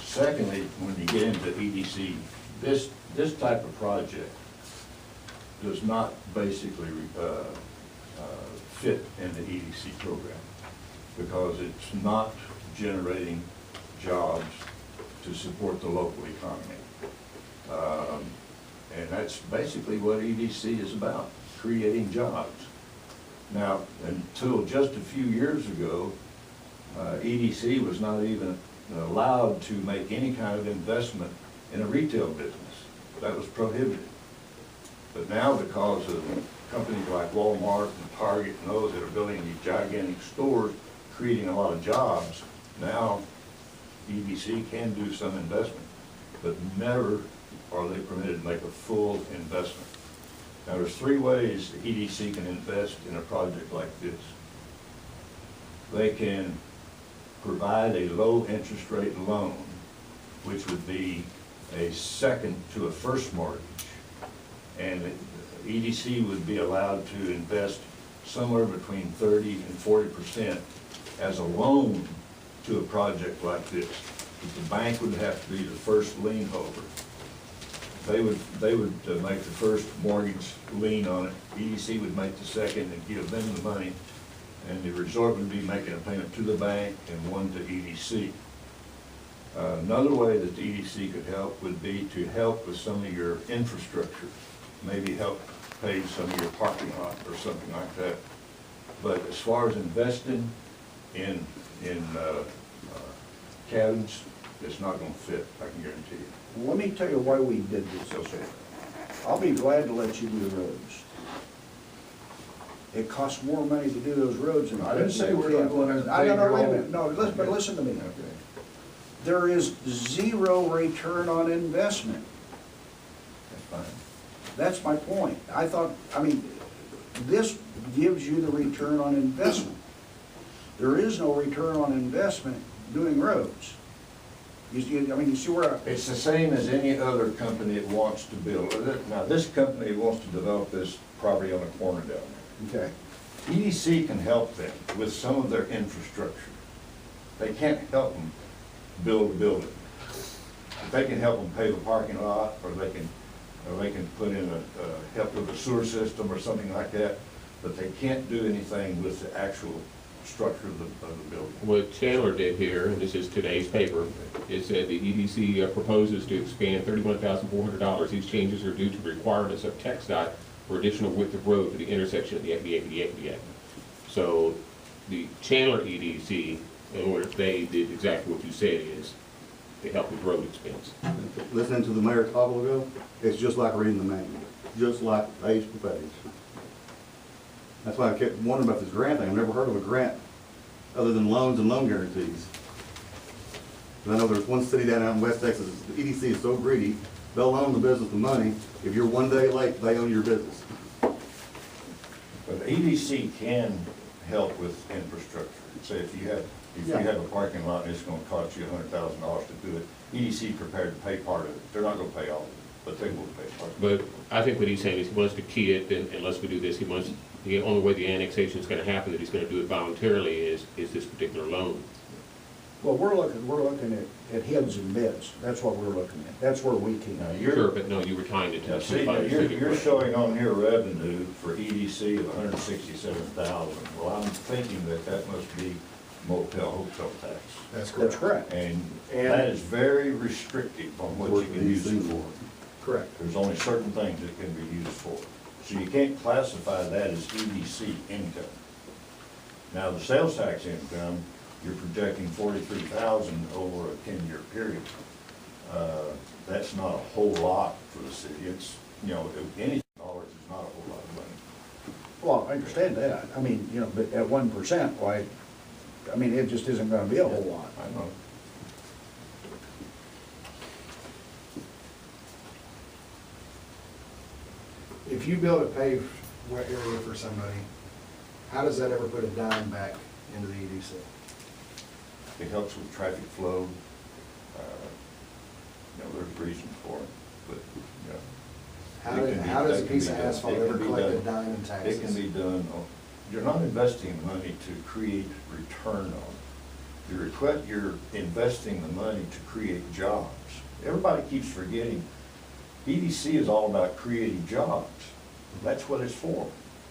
Secondly, when you get into EDC, this type of project does not basically fit in the EDC program because it's not generating jobs to support the local economy. And that's basically what EDC is about, creating jobs. Now, until just a few years ago, EDC was not even allowed to make any kind of investment in a retail business. That was prohibited. But now, because of companies like Walmart and Target and those that are building these gigantic stores, creating a lot of jobs, now EDC can do some investment, but never are they permitted to make a full investment. Now, there's three ways the EDC can invest in a project like this. They can provide a low interest rate loan, which would be a second to a first mortgage. And the EDC would be allowed to invest somewhere between 30 and 40% as a loan to a project like this. But the bank would have to be the first lien holder. They would make the first mortgage lien on it. EDC would make the second and give them the money. And the resort would be making a payment to the bank and one to EDC. Another way that the EDC could help would be to help with some of your infrastructure. Maybe help pay some of your parking lot or something like that. But as far as investing in cabins, it's not gonna fit, I can guarantee you. Let me tell you why we did this. I'll be glad to let you do the roads. It costs more money to do those roads than. I didn't say we're not going to I don't know, wait a pay minute, no, listen, but listen to me. Okay. There is zero return on investment. That's fine. That's my point. I mean, this gives you the return on investment. There is no return on investment doing roads. You see where It's the same as any other company that wants to build. Now, this company wants to develop this property on a corner down there. Okay. EDC can help them with some of their infrastructure. They can't help them build a building. They can help them pave a parking lot, or they can put in help with a sewer system or something like that, but they can't do anything with the actual structure of the building. What Chandler did here, and this is today's paper, is that the EDC proposes to expand $31,400. These changes are due to requirements of TxDOT for additional width of road for the intersection of the FDA. So the Chandler EDC, in order, they did exactly what you said is to help with road expense. Listening to the mayor talk ago, it's just like reading the manual, just like page per page. That's why I kept wondering about this grant thing. I've never heard of a grant other than loans and loan guarantees. And I know there's one city down in West Texas, the EDC is so greedy, they'll loan the business the money. If you're one day late, they own your business. But the EDC can help with infrastructure. Say if you have a parking lot and it's gonna cost you $100,000 to do it, EDC prepared to pay part of it. They're not gonna pay all of it, but they will pay part of it. But I think what he's saying is he wants to key it, and unless we do this, the only way the annexation is gonna happen, that he's gonna do it voluntarily, is this particular loan. Well, we're looking at heads and bids. That's what we're looking at. That's where we came. Now, Sure, but no, you were tying it to Now, the see, now, you're showing on here revenue for EDC of $167,000. Well, I'm thinking that must be motel hotel tax. That's correct. And that is very restrictive on what you can use it for. Correct. There's only certain things it can be used for. So you can't classify that as EDC income. Now, the sales tax income, you're projecting $43,000 over a 10-year period. That's not a whole lot for the city. It's, any dollars is not a whole lot of money. Well, I understand that. I mean, but at 1%, why, I mean, it just isn't gonna be a whole lot. I know. If you build a paved area for somebody, how does that ever put a dime back into the EDC? It helps with traffic flow. There's reasons for it, but, How does a piece of asphalt ever collect a dime in taxes? It can be done, you're not investing money to create return on it. You're investing the money to create jobs. Everybody keeps forgetting, EDC is all about creating jobs. That's what it's for.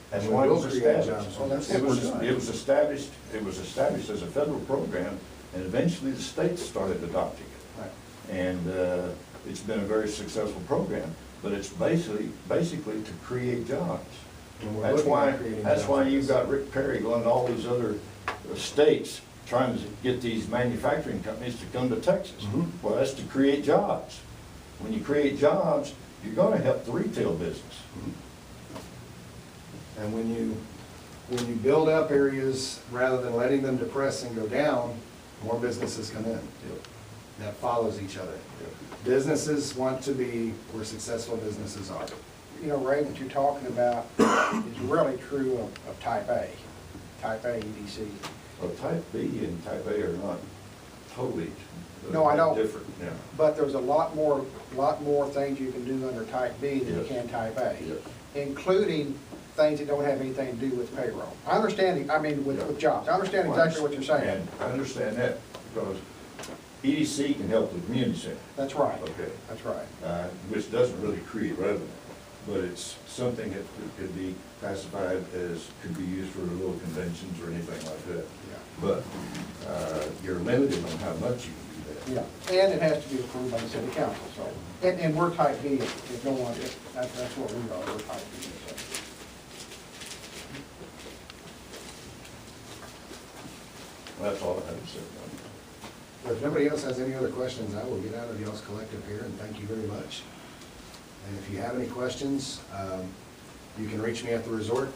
That's why it was established. Well, that's what we're doing. It was established as a federal program, and eventually the states started adopting it. Right. And it's been a very successful program, but it's basically to create jobs. And we're That's looking why, at creating that's jobs why like you've this. got Rick Perry going to all these other states trying to get these manufacturing companies to come to Texas. Mhm. Well, that's to create jobs. When you create jobs, you're gonna help the retail business. And when you build up areas, rather than letting them depress and go down, more businesses come in. That follows each other. Businesses want to be where successful businesses are. You know, Ray, what you're talking about is really true of type A EDC. Well, type B and type A are not totally No, I know. different, yeah. But there's a lot more things you can do under type B than you Yes. can type A. Yes. Including things that don't have anything to do with payroll. I understand, with jobs. I understand exactly what you're saying. And I understand that, because EDC can help the community center. That's right. Okay. That's right. Which doesn't really create revenue, but it's something that could be classified as, could be used for little conventions or anything like that. Yeah. But you're limited on how much you can do that. Yeah, and it has to be approved by the city council, so. And we're type B, if no one, that's what we are, we're type B, so. That's all I have to say about it. If nobody else has any other questions, I will get out of y'all's collective here, and thank you very much. And if you have any questions, you can reach me at the resort.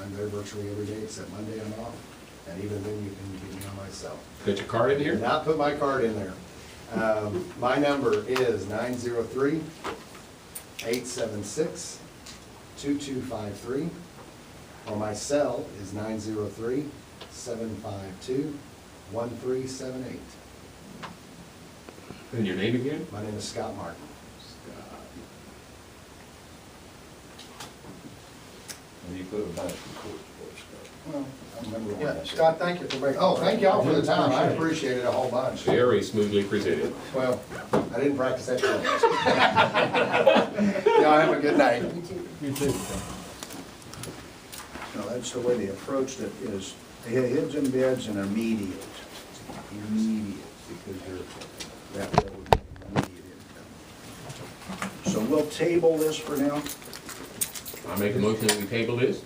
I'm there virtually every day except Monday I'm off, and even then you can get me on my cell. Put your card in Did here? not put my card in there. My number is 903-876-2253, or my cell is 903-752-1378. And your name again? My name is Scott Martin. And you put a nice report for us, Scott. Well, I remember when Yeah, I said- Scott, thank you for making. Oh, thank y'all for the time. I appreciate it a whole bunch. Very smoothly presented. Well, I didn't practice that too much. Y'all have a good night. You too. No, that's the way they approached it, is heads and beds and immediate, because that would be immediate income. So we'll table this for now. I make a motion that we table this.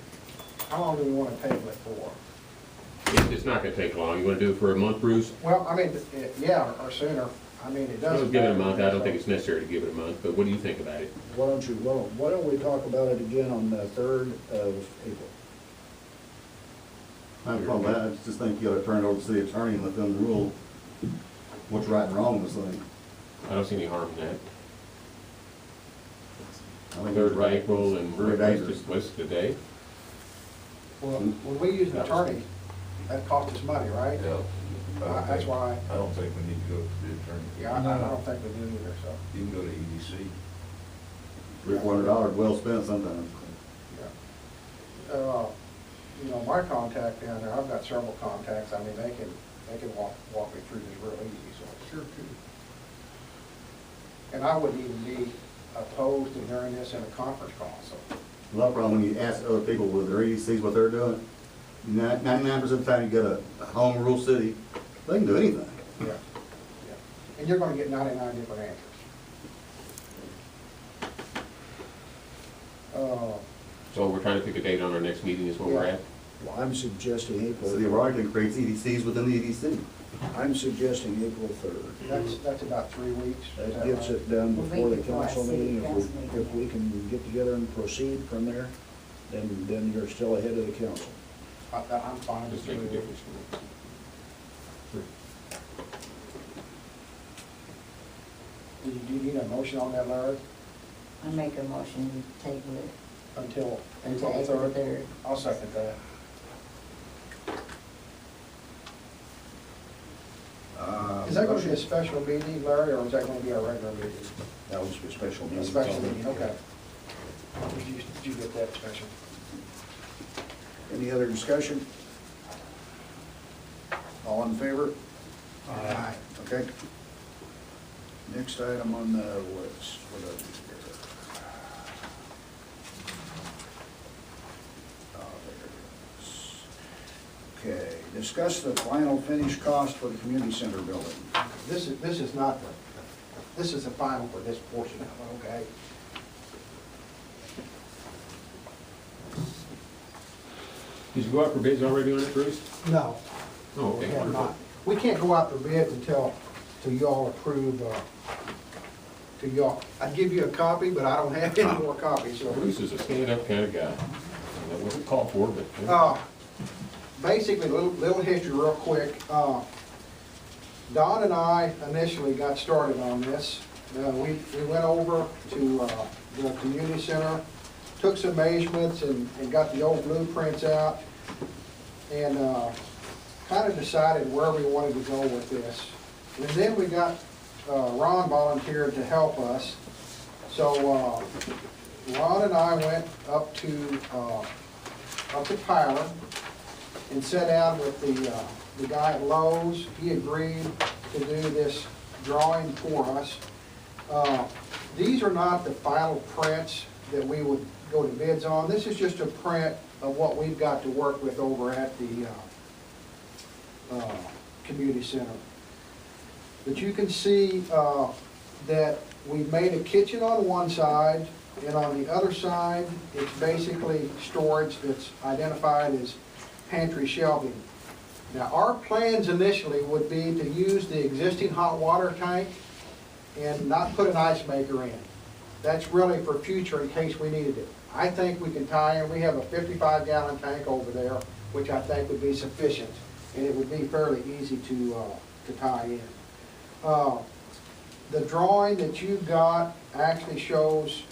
How long do we want to table it for? It's not gonna take long. You wanna do it for a month, Bruce? Well, I mean, yeah, or sooner. I mean, it We'll doesn't. give it a matter. month. I don't think it's necessary to give it a month, but what do you think about it? Why don't we talk about it again on the 3rd of April? I have a problem with that, I just think you ought to turn it over to the city attorney and let them rule what's right and wrong with this thing. I don't see any harm in that. I think Third it's of right. April and Very dangerous. what's today? Well, when we use an attorney, that costs us money, right? Yeah. That's why, I don't think we need to go to the attorney. yeah, I don't think we do either, so, You can go to EDC. $300-400 well spent sometimes. yeah. You know, my contact down there, I've got several contacts, I mean, they can walk me through this real easy, so. Sure could. And I wouldn't even be opposed to hearing this in a conference call, so. A lot of problem when you ask other people with their EDCs what they're doing, 99% of the time you get a home rule city, they can do anything. Yeah, yeah. And you're gonna get 99 different answers. So we're trying to pick a date on our next meeting is where we're at? Well, I'm suggesting The city of April, Arlington creates EDCs within the EDC. I'm suggesting April 3rd. That's about 3 weeks. Is That that gets right? it done We'll before the make it before council our city meeting. council If meeting. we can get together and proceed from there, then you're still ahead of the council. I'm fine with Just make a 3 difference weeks. for me. Do you need a motion on that, Larry? I make a motion to table it Until until April April 3rd? 3rd. I'll second that. Is that gonna be a special meeting, Larry, or is that gonna be our regular meeting? That was a special meeting. A special meeting, okay. Did you get that special? Any other discussion? All in favor? Aye. Okay. Next item on the list. What else is there? Oh, there it is. Okay, discuss the final finish cost for the community center building. This is not this is the final for this portion of it, okay? Did you go out for bids already on it, Bruce? No, Oh, We okay, have wonderful. not. We can't go out for bids till y'all approve, till y'all, I'd give you a copy, but I don't have any more copies, so. Bruce is a stand-up kind of guy. That wasn't called for, but. Basically, little history real quick. Don and I initially got started on this. We went over to the community center, took some measurements and got the old blueprints out, and kind of decided where we wanted to go with this. And then we got, Ron volunteered to help us. So Ron and I went up to Tyler and sat down with the guy at Lowe's. He agreed to do this drawing for us. These are not the final prints that we would go to bids on. This is just a print of what we've got to work with over at the community center. But you can see that we've made a kitchen on one side, and on the other side, it's basically storage that's identified as pantry shelving. Now, our plans initially would be to use the existing hot water tank and not put an ice maker in. That's really for future in case we needed it. I think we can tie in, we have a 55-gallon tank over there, which I think would be sufficient, and it would be fairly easy to tie in. The drawing that you got actually shows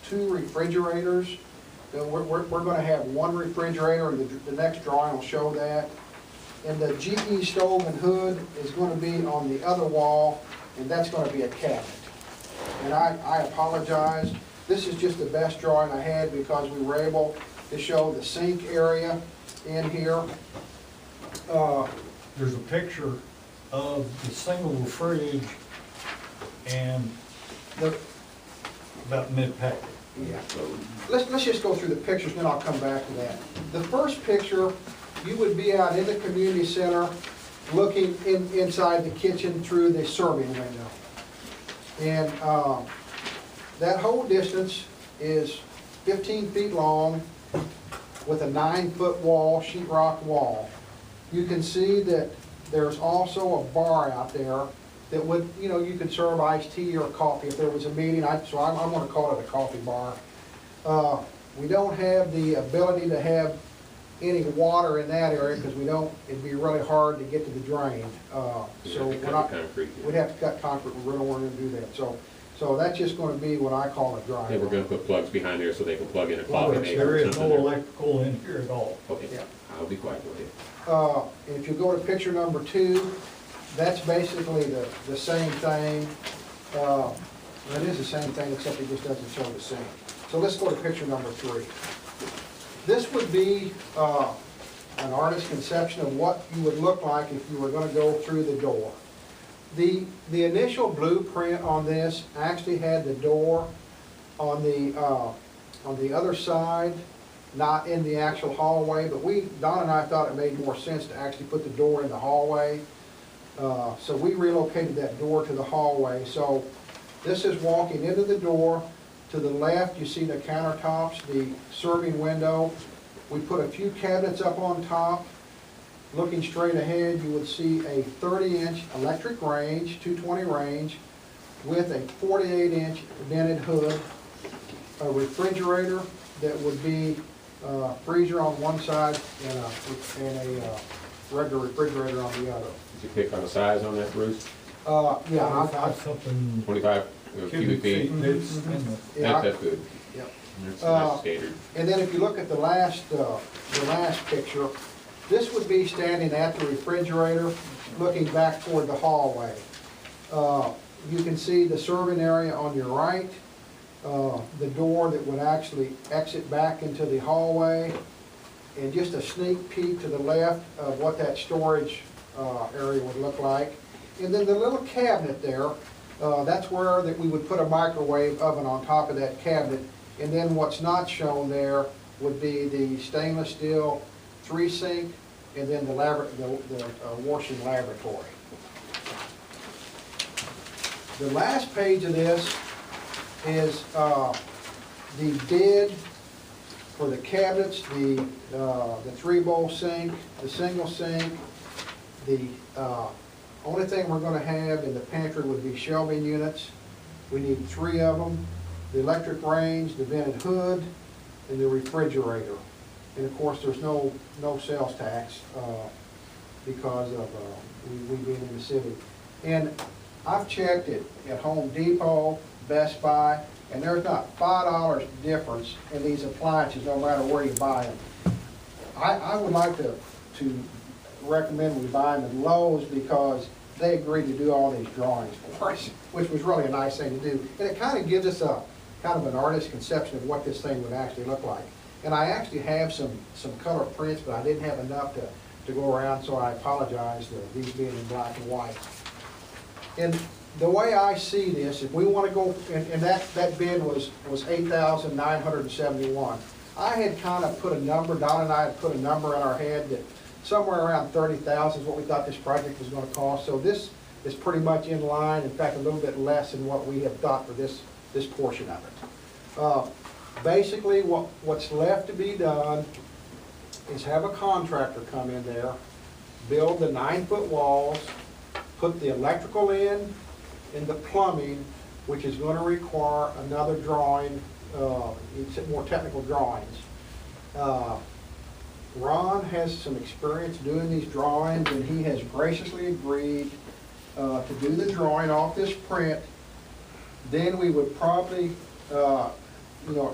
2 refrigerators. We're going to have 1 refrigerator, and the next drawing will show that. And the GE stove and hood is going to be on the other wall, and that's going to be a cabinet. And I apologize. This is just the best drawing I had because we were able to show the sink area in here. There's a picture of the single fridge and about mid-pack. Yeah. Let's just go through the pictures, then I'll come back to that. The first picture, you would be out in the community center looking inside the kitchen through the serving window. And that whole distance is 15 feet long with a 9-foot wall, sheetrock wall. You can see that there's also a bar out there that would, you could serve iced tea or coffee if there was a meeting. So I'm going to call it a coffee bar. We don't have the ability to have any water in that area because it'd be really hard to get to the drain. So we'd have to cut concrete. We really weren't going to do that. So that's just going to be what I call a dry. Yeah, we're gonna put plugs behind there so they can plug in a coffee maker There or is something no there. electrical in here at all. Okay, Yeah. I'll be quiet, go ahead. And if you go to picture number 2, that's basically the same thing. It is the same thing, except it just doesn't show the same. So let's go to picture number 3. This would be an artist's conception of what you would look like if you were going to go through the door. The initial blueprint on this actually had the door on the other side, not in the actual hallway, but Don and I thought it made more sense to actually put the door in the hallway. So we relocated that door to the hallway. So this is walking into the door. To the left, you see the countertops, the serving window. We put a few cabinets up on top. Looking straight ahead, you would see a 30-inch electric range, 220 range, with a 48-inch vented hood, a refrigerator that would be freezer on one side and a regular refrigerator on the other. Did you pick on the size on that, Bruce? Yeah, Something 25 cubic feet? It's in the- That's good. Yep. That's nice standard. And then if you look at the last picture, this would be standing at the refrigerator, looking back toward the hallway. You can see the serving area on your right, the door that would actually exit back into the hallway, and just a sneak peek to the left of what that storage area would look like. And then the little cabinet there, that's where we would put a microwave oven on top of that cabinet. And then what's not shown there would be the stainless steel 3-sink, and then the washing laboratory. The last page of this is the bid For the cabinets, the 3-bowl sink, the single sink, the only thing we're gonna have in the pantry would be shelving units. We need 3 of them, the electric range, the vented hood, and the refrigerator. And of course, there's no sales tax because of we being in the city. And I've checked it at Home Depot, Best Buy, and there's not $5 difference in these appliances, no matter where you buy them. I would like to recommend we buy them at Lowe's because they agreed to do all these drawings for us, which was really a nice thing to do. And it kind of gives us a kind of an artist's conception of what this thing would actually look like. And I actually have some color prints, but I didn't have enough to go around, so I apologize for these being in black and white. And the way I see this, if we want to go, and that bid was $8,971. I had kind of put a number, Don and I had put a number in our head that somewhere around $30,000 is what we thought this project was going to cost. So this is pretty much in line, in fact, a little bit less than what we have thought for this portion of it. Basically, what's left to be done is have a contractor come in there, build the 9-foot walls, put the electrical in, and the plumbing, which is going to require another drawing, more technical drawings. Ron has some experience doing these drawings, and he has graciously agreed to do the drawing off this print. Then we would probably,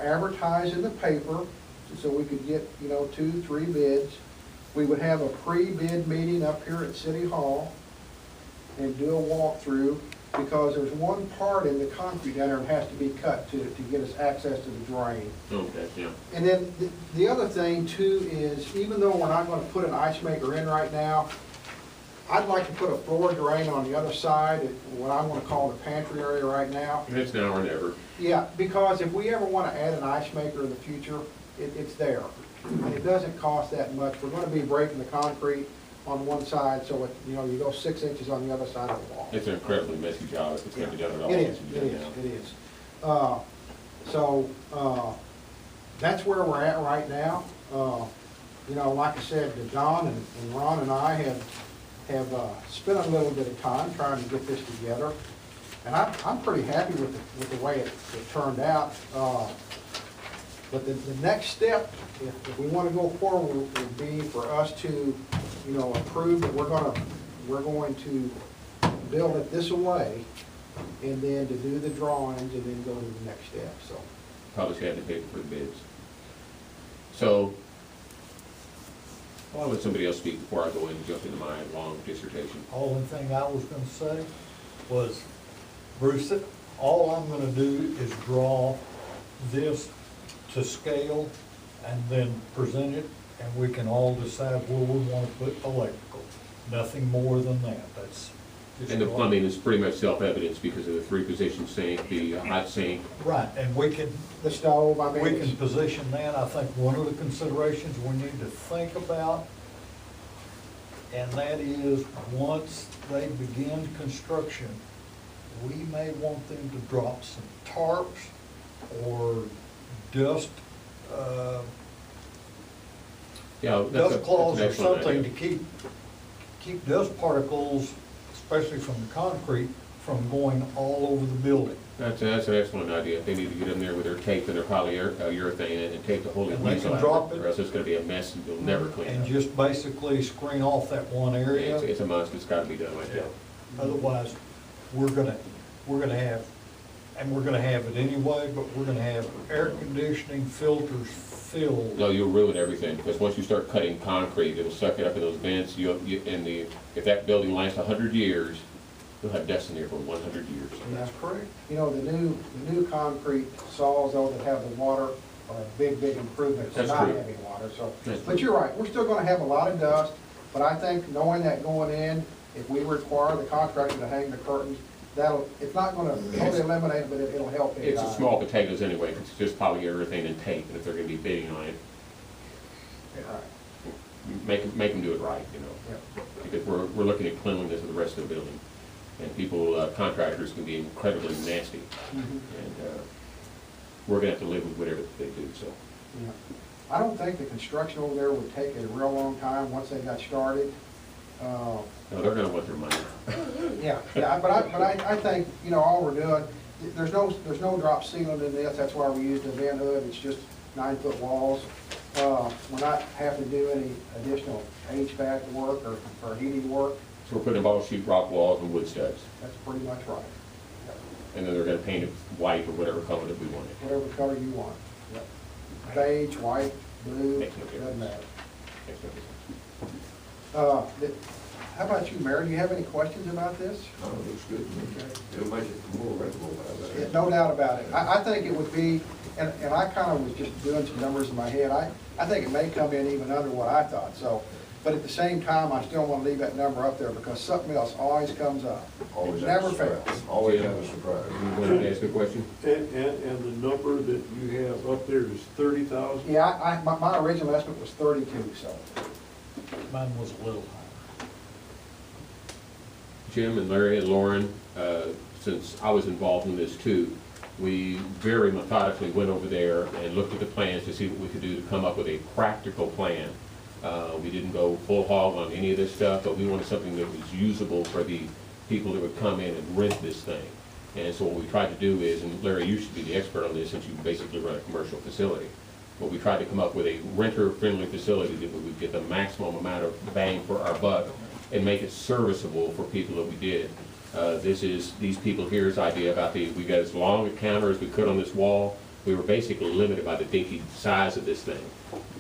advertise in the paper so we could get, 2, 3 bids. We would have a pre-bid meeting up here at City Hall and do a walkthrough, because there's one part in the concrete down there that has to be cut to get us access to the drain. Okay, yeah. And then the other thing too is, even though we're not going to put an ice maker in right now, I'd like to put a floor drain on the other side, at what I want to call the pantry area right now. And it's now or never. Yeah, because if we ever want to add an ice maker in the future, it's there. And it doesn't cost that much. We're going to be breaking the concrete on one side, so you go 6 inches on the other side of the wall. It's an incredibly messy job. It's going to be done at all. It is. So that's where we're at right now. Like I said, Don and Ron and I have spent a little bit of time trying to get this together, and I'm pretty happy with the way it turned out. But the next step, if we want to go forward, would be for us to, approve that we're going to build it this way, and then to do the drawings, and then go to the next step. So Probably should have the paper for the bids. So, I'll let somebody else speak before I go in and jump into my long dissertation. Only thing I was gonna say was, Bruce, all I'm gonna do is draw this to scale and then present it, and we can all decide where we wanna put electrical. Nothing more than that. That's just. And the plumbing is pretty much self-evident because of the 3-position sink, the hot sink. Right, and we can, the stove, we can position that. I think one of the considerations we need to think about, and that is, once they begin construction, we may want them to drop some tarps or dust, dust cloths or something to keep dust particles, especially from the concrete, from going all over the building. That's an excellent idea. They need to get in there with their tape and their polyurethane and tape the whole And they piece can off, drop it. or else it's gonna be a mess and you'll never clean it And up. just basically screen off that one area. It's a must. It's gotta be done like that. Otherwise, we're gonna have, and we're gonna have it anyway, but we're gonna have air conditioning filters filled. No, you'll ruin everything, because once you start cutting concrete, it'll suck it up in those vents. If that building lasts 100 years, you'll have dust in there for 100 years. That's correct. The new concrete saws, though, that have the water are a big improvement. It's That's not true. having water, so. That's But true. you're right, we're still gonna have a lot of dust, but I think knowing that going in, if we require the contractor to hang the curtains, it's not gonna totally eliminate it, but it'll help. It's a small potatoes anyway, 'cause it's just polyurethane and tape, and if they're gonna be bidding on it, Right. make them do it right, Yeah. Because we're looking at cleanliness of the rest of the building. And people, contractors can be incredibly nasty. Mhm. And we're gonna have to live with whatever they do, so. Yeah. I don't think the construction over there would take a real long time once they got started. No, they're gonna want their money. Yeah, but I think, you know, all we're doing, there's no drop ceiling in this, that's why we used the vent hood, it's just 9-foot walls. We're not having to do any additional HVAC work or heating work, So we're putting ball sheet rock walls and wood studs. that's pretty much right. And then they're gonna paint it white or whatever color that we want it. Whatever color you want. Yep. Beige, white, blue, Makes no difference. doesn't matter. Makes no difference. How about you, Mayor, do you have any questions about this? No, it looks good to me. It'll make it more rentable. Yeah, no doubt about it. I think it would be, and I kind of was just doing some numbers in my head, I think it may come in even under what I thought, so, but at the same time, I still want to leave that number up there because something else always comes up. Always It have a never surprise. fails. Always have a surprise. You want to ask a question? And the number that you have up there is 30,000? Yeah, my original estimate was 32, so. Mine was a little higher. Jim and Larry and Lauren, since I was involved in this too, we very methodically went over there and looked at the plans to see what we could do to come up with a practical plan. We didn't go full hog on any of this stuff, but we wanted something that was usable for the people that would come in and rent this thing. And so what we tried to do is, and Larry, you should be the expert on this since you basically run a commercial facility, but we tried to come up with a renter-friendly facility that we would get the maximum amount of bang for our buck and make it serviceable for people that we did. This is these people here's idea about we got as long a counter as we could on this wall. We were basically limited by the dinky size of this thing.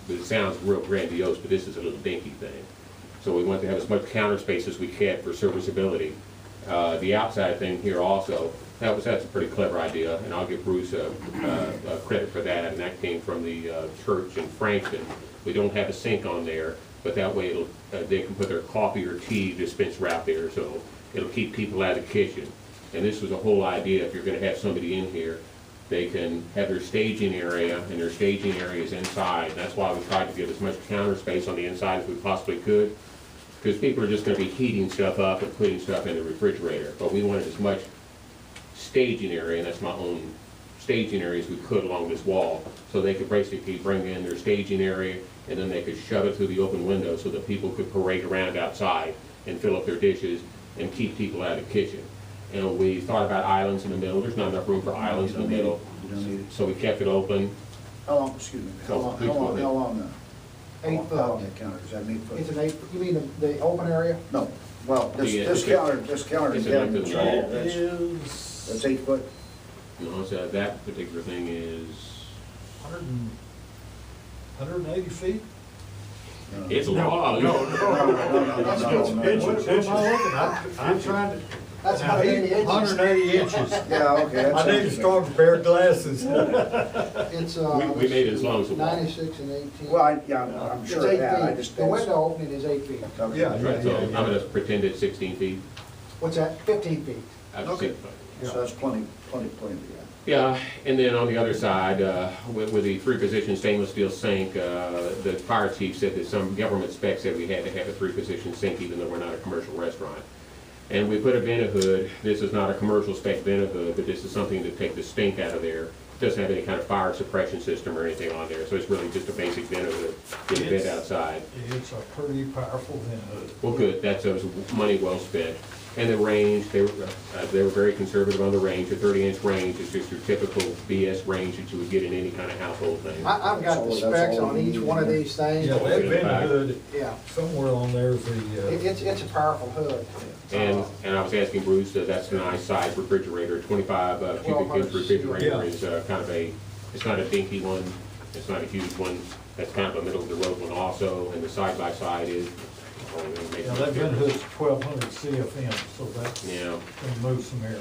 But it sounds real grandiose, but this is a little dinky thing. So we wanted to have as much counter space as we can for serviceability. The outside thing here also, that's a pretty clever idea, and I'll give Bruce credit for that, and that came from the church in Frankston. We don't have a sink on there, but that way they can put their coffee or tea dispenser out there, so it'll keep people out of the kitchen. And this was a whole idea, if you're gonna have somebody in here, they can have their staging area, and their staging area is inside. That's why we tried to give as much counter space on the inside as we possibly could, because people are just gonna be heating stuff up and putting stuff in the refrigerator. But we wanted as much staging area, and that's my own staging area as we could along this wall, so they could basically bring in their staging area, and then they could shove it through the open window so that people could parade around outside and fill up their dishes and keep people out of the kitchen. And we thought about islands in the middle. There's not enough room for islands in the middle, You don't need it. so we kept it open. How long, excuse me, how long, how long, how long, 8 how foot. long that counter, is that 8 foot? It's an 8, you mean the open area? No, well, this It's counter it's is a down length the of the wall, wall. that's 8 foot. You know, so that particular thing is, 180 feet? it's long. No, That's no, no. What am I looking? I'm trying to. That's 180 inches. 180 inches. Yeah, okay. that I need to sounds start with pair of glasses. It's, We made it as long as the wall. 96 and 18. good. Well, I'm It's sure of 8 that, I feet. just. The window opening is 8 feet. Okay. Yeah, Right, so I'm gonna pretend it's 16 feet. What's that? 15 feet. I've Okay. seen it. So that's plenty, yeah. Yeah, and then on the other side, with the 3-position stainless steel sink, the fire chief said that some government specs said we had to have a 3-position sink even though we're not a commercial restaurant. And we put a vent-a-hood. This is not a commercial spec vent-a-hood, but this is something to take the stink out of there. It doesn't have any kind of fire suppression system or anything on there, so it's really just a basic vent-a-hood. Get a vent outside. It's a pretty powerful vent hood. Well, good, that was money well spent. And the range, they were very conservative on the range. A 30-inch range is just your typical BS range that you would get in any kind of household thing. I've got the That's specs all on we each need. one of these things. Yeah, that vent hood, Yeah, somewhere on there is the, it's a powerful hood. And I was asking Bruce, that's a nice size refrigerator, 25 cubic inch refrigerator Yeah. is kind of it's not a dinky one, it's not a huge one, that's kind of a middle of the road one also, and the side by side is. yeah, that vent hood's 1,200 CFM, so that Yeah. can move some air.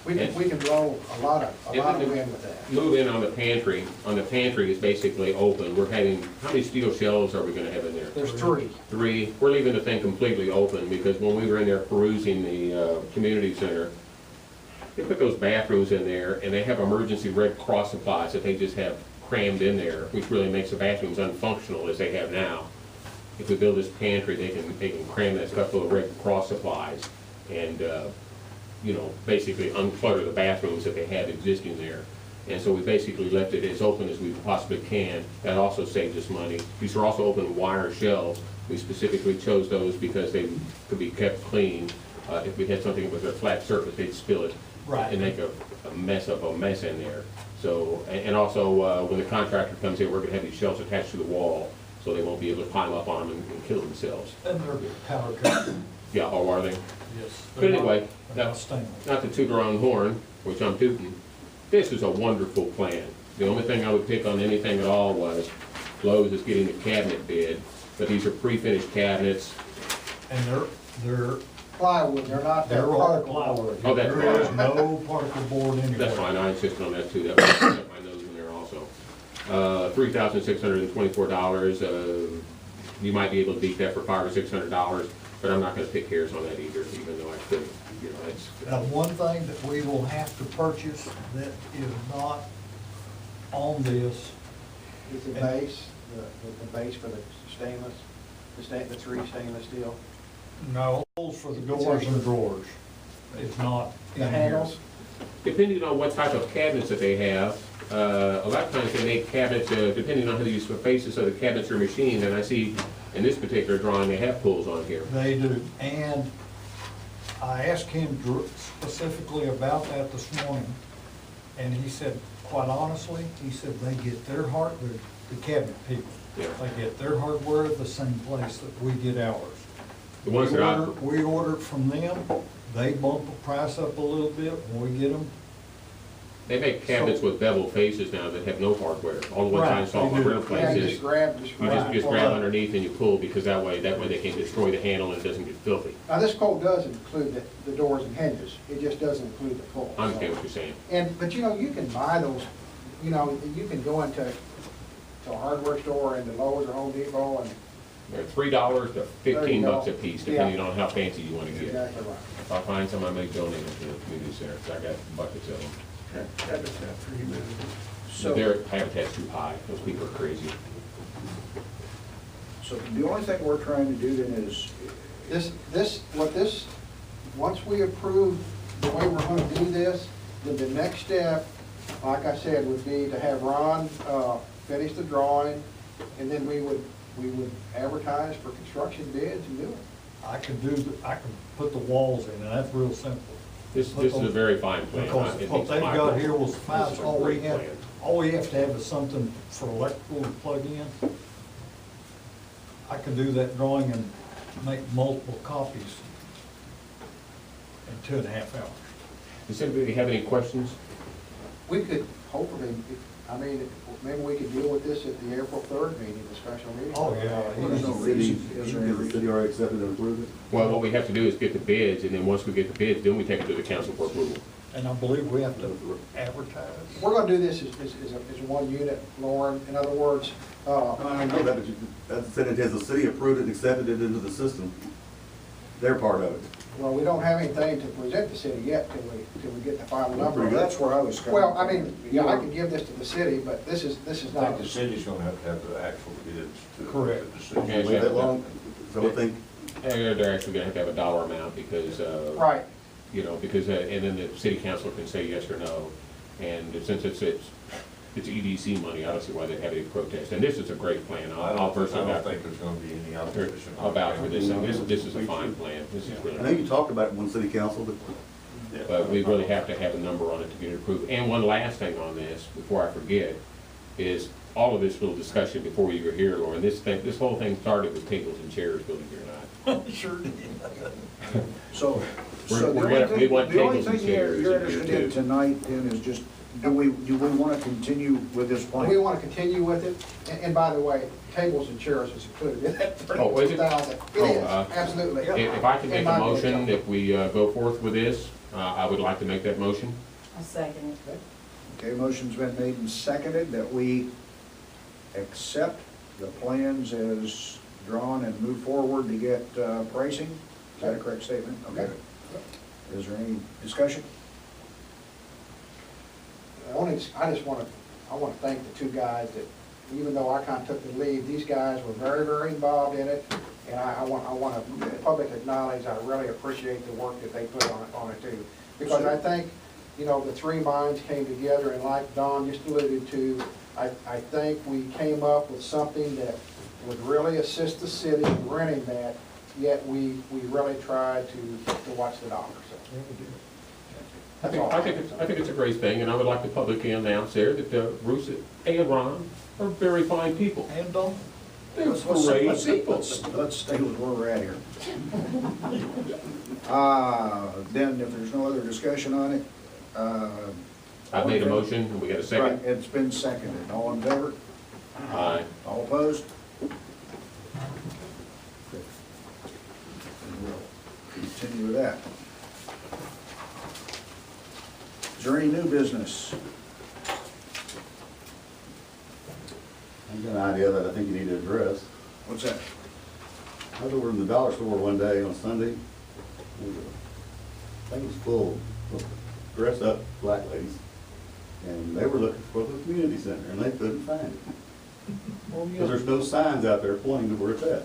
We can blow a lot of wind with that. Move in on the pantry. On the pantry is basically open. We're having, how many steel shelves are we gonna have in there? There's 3. 3. We're leaving the thing completely open because when we were in there perusing the community center, they put those bathrooms in there and they have emergency Red Cross supplies that they just have crammed in there, which really makes the bathrooms unfunctional as they have now. If we build this pantry, they can cram that stuff full of Red Cross supplies and, you know, basically unclutter the bathrooms that they have existing there. And so we basically left it as open as we possibly can. That also saved us money. These are also open wire shelves. We specifically chose those because they could be kept clean. If we had something with a flat surface, they'd spill it. Right. And make a mess in there. So, and also, when the contractor comes in, we're gonna have these shelves attached to the wall, so they won't be able to climb up on them and kill themselves. And they're powder coated, Yeah, or are they? yes. But anyway, They're not stainless. not to toot our own horn, which I'm tooting, this is a wonderful plan. The only thing I would pick on anything at all was Lowe's is getting the cabinet bid, but these are pre-finished cabinets. And they're Plywood, they're not that They're all particle board. plywood. Oh, that's There is fine. no particle board anywhere. That's fine, I insist on that too, that was set my nose in there also. $3,624, you might be able to beat that for $500 or $600, but I'm not gonna pick hairs on that either, even though I could, you know, it's. Now, one thing that we will have to purchase that is not on this, Is the base, the base for the stainless, the three stainless steel? no, holes for the doors and drawers. It's not in The here. handles? Depending on what type of cabinets that they have, a lot of times they make cabinets, depending on how the faces of the cabinets are machined, and I see in this particular drawing, they have pulls on here. They do, and I asked him specifically about that this morning, and he said, quite honestly, he said they get their the cabinet people, Yeah. they get their hardware at the same place that we get ours. The ones that I, We order it from them, they bump the price up a little bit when we get them. they make cabinets with bevel faces now that have no hardware. All the ones I Right, saw they in do. real Yeah, places, just grab. you just grab underneath and you pull, because that way they can destroy the handle and it doesn't get filthy. Now, this quote does include the doors and hinges, it just doesn't include the pull. I understand what you're saying. But you know, you can buy those, you know, you can go into a hardware store in the Lowe's or Home Depot and. They're $3 to $15 a piece, depending Yeah. on how fancy you wanna get. Exactly right. If I find some, I may donate them to the community center, because I got buckets of them. Habitat for Humanity. But So, their habitat's too high, those people are crazy. so the only thing we're trying to do then is, Once we approve the way we're gonna do this, then the next step, like I said, would be to have Ron, finish the drawing, and then we would advertise for construction bids and do it. I can put the walls in, and that's real simple. This is a very fine plan. Because It what meets they've my got goals. here was This fine, is a all we great have, plan. all we have to have is something for electrical to plug in. I can do that drawing and make multiple copies in 2.5 hours. Does anybody have any questions? We could hopefully, maybe we could deal with this at the April 3rd meeting, the special meeting. Oh, yeah. there's no reason, is there any Has the reason? city already accepted and approved it? Well, what we have to do is get the bids, and then once we get the bids, then we take it to the council for approval. And I believe we have to advertise. We're gonna do this as one unit, Lauren, in other words, I know that, but that's said it has the city approved it and accepted it into the system. They're part of it. well, we don't have anything to present the city yet till we get the final number. That's where I was coming Well, from. I mean, yeah, I could give this to the city, but this is I not. think the city's gonna have the actual bids to. Correct. to the city. Okay. Wait that long? So I think, They're actually gonna have to have a dollar amount, because, Right, you know, because, and then the city council can say yes or no. And since it's EDC money, I don't see why they'd have any protest. And this is a great plan. I I'll don't personally think there's gonna be any I'll opposition. vouch for this, and this is a fine plan. This is I know really, you talked about it when city council, but but we really have to have a number on it to get it approved. And one last thing on this, before I forget, is all of this little discussion before you were here, Lauren, this whole thing started with tables and chairs, believe it or not. Sure did. So, We're so the gonna- only we thing, want the only tables and thing you're chairs you're in here, interested in too. tonight then is just, do we want to continue with this we plan? wanna continue with it, and by the way, tables and chairs is included in that Oh, is it? 32,000. It Oh, is, absolutely. If I can make In a my motion, opinion. if we go forth with this, I would like to make that motion. I'll second it. Okay, motion's been made and seconded that we accept the plans as drawn and move forward to get pricing. Is that a correct statement? Okay. Is there any discussion? I just wanna thank the two guys that, even though I kinda took the lead, these guys were very, very involved in it. And I want the public to acknowledge, I really appreciate the work that they put on it too. Because I think you know, the three minds came together, and like Don just alluded to, I think we came up with something that would really assist the city in renting that, yet we really tried to watch the dollars. So. That's all. I think it's a great thing, and I would like to publicly announce there that Bruce and Ron are very fine people. And Don? They're great people. Let's stay with where we're at here. Then if there's no other discussion on it, I made a motion, and we got a right, second. it's been seconded. All in favor? Aye. All opposed? We'll continue with that. Is there any new business? I've got an idea that I think you need to address. What's that? I was over in the dollar store one day on Sunday. I think it was full of dressed up black ladies. And they were looking for the community center and they couldn't find it. Because there's no signs out there pointing to where it's at.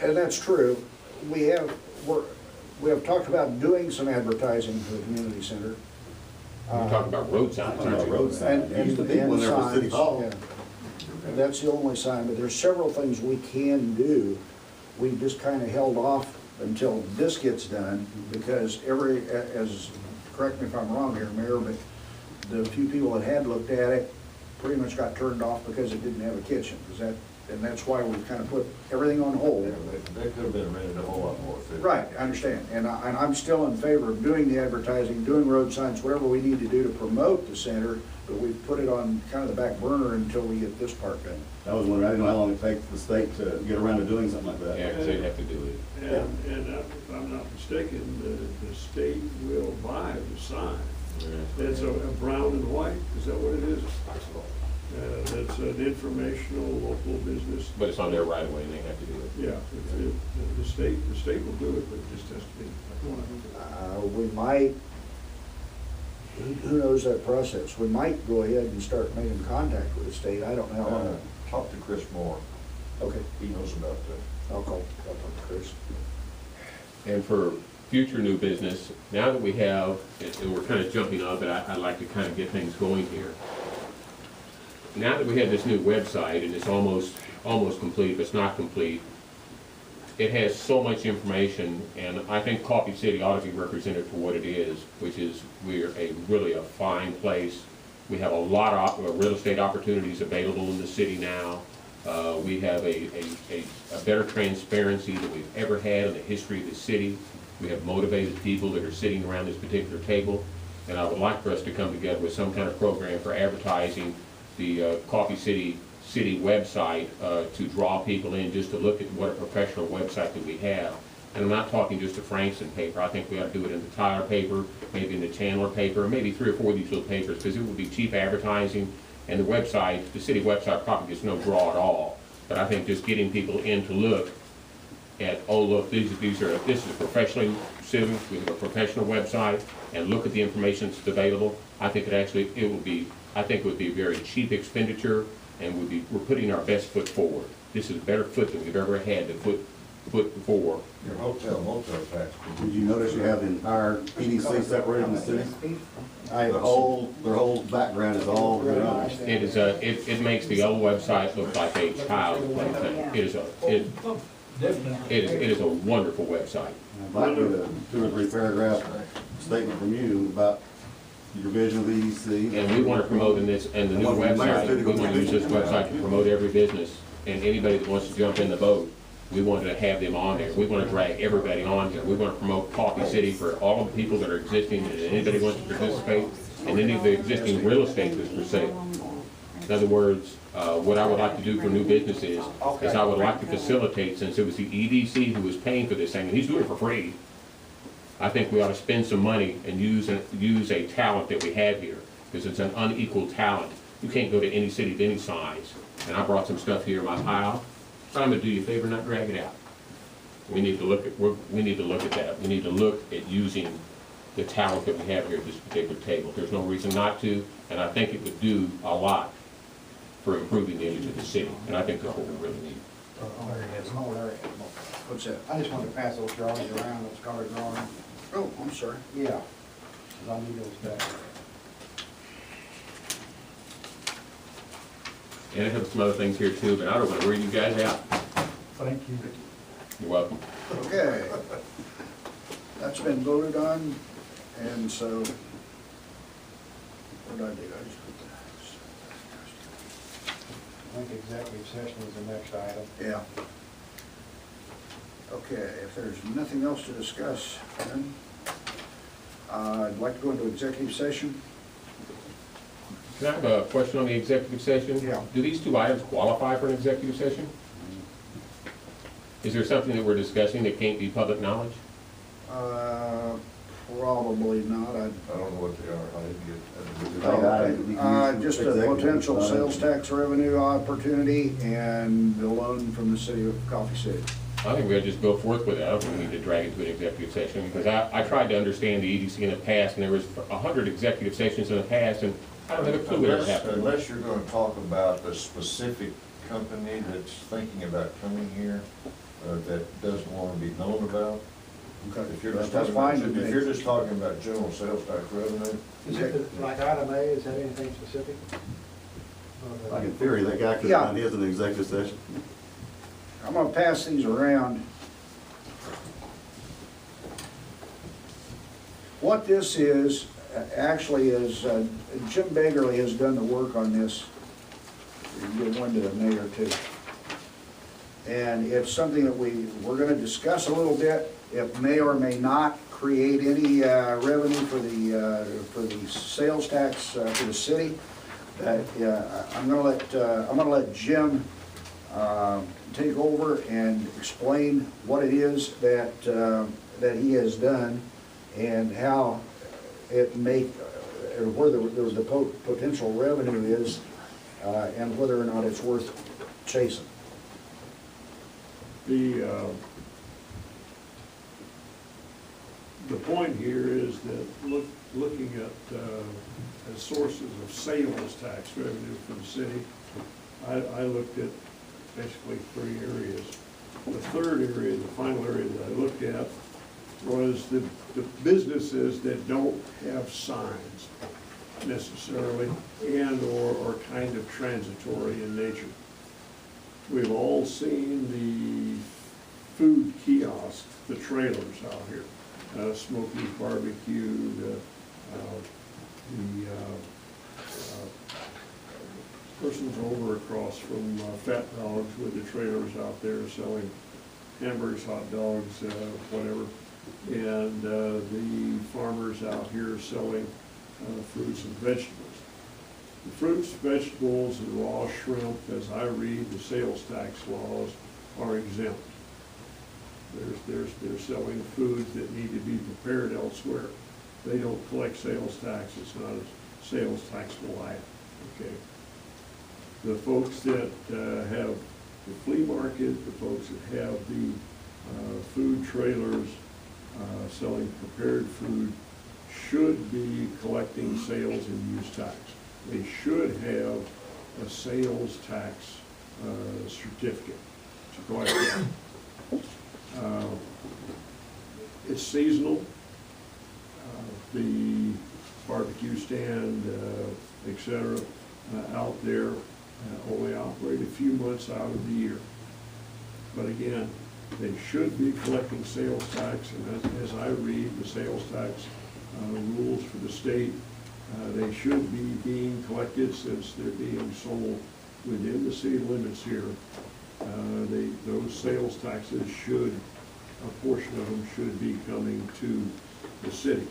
And that's true. We have talked about doing some advertising for the community center. You're talking about road I'm signs, talking aren't about you? road signs. There used to be one there for City signs, Hall. yeah. And that's the only sign, but there's several things we can do. We just kind of held off until this gets done, because correct me if I'm wrong here, Mayor, but the few people that had looked at it pretty much got turned off because it didn't have a kitchen. And that's why we kind of put everything on hold. They could have been rented a whole lot more. Right, I understand, and I'm still in favor of doing the advertising, doing road signs, whatever we need to do to promote the center, but we've put it on kind of the back burner until we get this part done. I was wondering, I didn't know how long it takes the state to get around to doing something like that. Yeah, because they'd have to do it. And if I'm not mistaken, the state will buy the sign. It's a brown and white, is that what it is? That's an informational local business. But it's on their right of way and they have to do it. Yeah, the state will do it, but it just has to be. We might, who knows that process? We might go ahead and start making contact with the state. I don't know how long. Talk to Chris Moore. Okay, He knows about that. I'll talk to Chris. And for future new business, now that we have, and we're kind of jumping on, but I'd like to kind of get things going here. Now that we have this new website, and it's almost complete, but it's not complete, it has so much information, and I think Coffee City ought to be represented for what it is, which is we're really a fine place. We have a lot of real estate opportunities available in the city now. We have a better transparency than we've ever had in the history of the city. We have motivated people that are sitting around this particular table, and I would like for us to come together with some kind of program for advertising the Coffee City website to draw people in just to look at what a professional website that we have. And I'm not talking just the Frankston paper. I think we ought to do it in the Tyler paper, maybe in the Chandler paper, maybe 3 or 4 of these little papers, because it would be cheap advertising. And the website, the city website probably gets no draw at all. But I think just getting people in to look at, oh look, this is professionally civil, we have a professional website, and look at the information that's available. I think it would be a very cheap expenditure, and we're putting our best foot forward. This is a better foot than we've ever had to put forward. Your hotel motel tax. Did you notice you have the entire EDC separated in the city? Their whole background is all good on it. It is it makes the old website look like a child's plaything. It is a wonderful website. I'd like to get a 2 or 3 paragraph statement from you about your vision of the EDC. And we want to promote in this, and the new website, we want to use this website to promote every business, and anybody that wants to jump in the boat, we wanted to have them on there. We want to drag everybody on here. We want to promote Coffee City for all of the people that are existing, and anybody wants to participate, and any of the existing real estate that's for sale. In other words, what I would like to do for new businesses is I would like to facilitate, since it was the EDC who was paying for this thing, and he's doing it for free, I think we ought to spend some money and use a talent that we have here, because it's an unequal talent. You can't go to any city of any size, and I brought some stuff here in my pile, but I'm gonna do you a favor, not drag it out. We need to look at that. We need to look at using the talent that we have here at this particular table. There's no reason not to, and I think it would do a lot for improving the image of the city, and I think that's what we really need. What's that? I just wanted to pass those drawings around, those colored drawings. Oh, I'm sorry. Yeah. because I need those back. And I have some other things here too, but I don't want to wear you guys out. Thank you. You're welcome. Okay. That's been voted on, and so, what did I do? I just put I think executive session is the next item. that. Yeah. Okay, if there's nothing else to discuss, then, I'd like to go into executive session. Can I have a question on the executive session? Yeah. Do these two items qualify for an executive session? Is there something that we're discussing that can't be public knowledge? Probably not. I don't know what they are, I didn't get. Just a potential sales tax revenue opportunity and the loan from the city of Coffee City. I think we ought to just go forth with it. I don't think we need to drag it to an executive session, because I tried to understand the EDC in the past, and there was 100 executive sessions in the past, and I don't have a clue what ever happened. Unless you're gonna talk about a specific company that's thinking about coming here, that doesn't wanna be known about. If you're just That's talking about, fine with me. if you're just talking about general sales tax revenue, Is it, like item A, is that anything specific? Like in theory, that guy could have done his in the executive session. I'm gonna pass these around. What this is, actually is, Jim Beggerly has done the work on this. You can give one to the mayor too. And it's something that we're gonna discuss a little bit. It may or may not create any revenue for the sales tax for the city. I'm gonna let Jim take over and explain what it is that he has done and how it may, or where the potential revenue is, and whether or not it's worth chasing. The point here is that looking at sources of sales tax revenue for the city, I looked at basically 3 areas. The third area, the final area that I looked at, was the businesses that don't have signs necessarily and/or are kind of transitory in nature. We've all seen the food kiosks, the trailers out here, Smokey's Barbecue, the person's over across from Fat Dogs with the trailers out there selling hamburgers, hot dogs, whatever. And the farmers out here selling fruits and vegetables. The fruits, vegetables, and raw shrimp, as I read the sales tax laws, are exempt. They're selling foods that need to be prepared elsewhere. They don't collect sales tax, it's not a sales taxable item, okay? The folks that have the flea market, the folks that have the food trailers selling prepared food should be collecting sales and use tax. They should have a sales tax certificate to collect that. It's seasonal. The barbecue stand, et cetera, out there only operate a few months out of the year. But again, they should be collecting sales tax, and as I read the sales tax rules for the state, they should be being collected since they're being sold within the city limits here. Those sales taxes should, a portion of them should be coming to the city.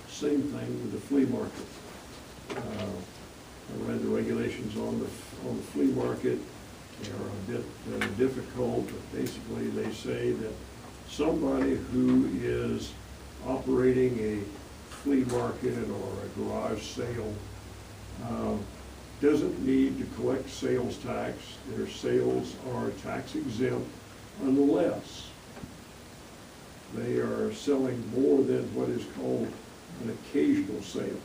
Same thing with the flea market. I read the regulations on the flea market. They are a bit difficult, but basically they say that somebody who is operating a flea market or a garage sale doesn't need to collect sales tax. Their sales are tax exempt unless they are selling more than what is called an occasional sale.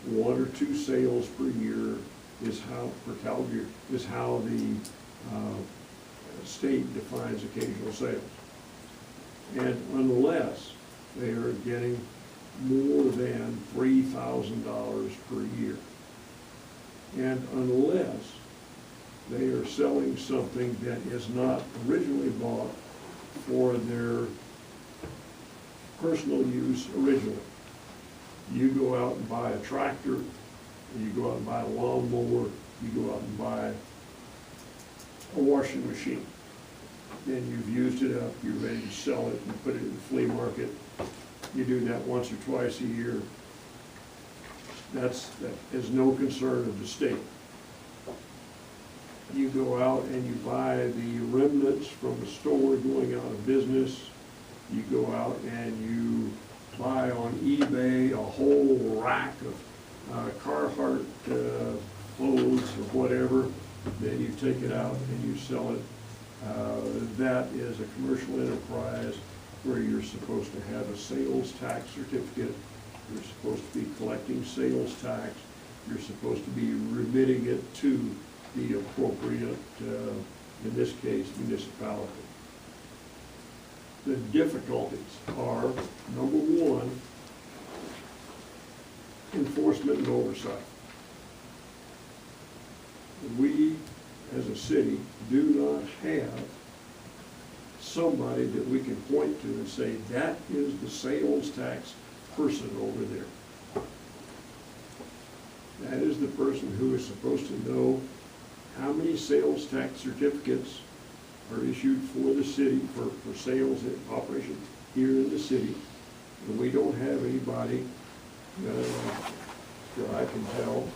1 or 2 sales per year is how, per calendar year, is how the state defines occasional sales. And unless they are getting more than $3,000 per year. And unless they are selling something that is not originally bought for their personal use originally. You go out and buy a tractor, you go out and buy a lawnmower, you go out and buy a washing machine. Then you've used it up, you're ready to sell it and put it in the flea market. You do that once or twice a year. That is no concern of the state. You go out and you buy the remnants from a store going out of business. You go out and you buy on eBay a whole rack of Carhartt clothes or whatever. Then you take it out and you sell it. That is a commercial enterprise where you're supposed to have a sales tax certificate. You're supposed to be collecting sales tax. You're supposed to be remitting it to the appropriate, in this case, municipality. The difficulties are, number one, enforcement and oversight. We, as a city, do not have somebody that we can point to and say, that is the sales tax person over there. That is the person who is supposed to know how many sales tax certificates are issued for the city, for sales and operation here in the city. And we don't have anybody that I can tell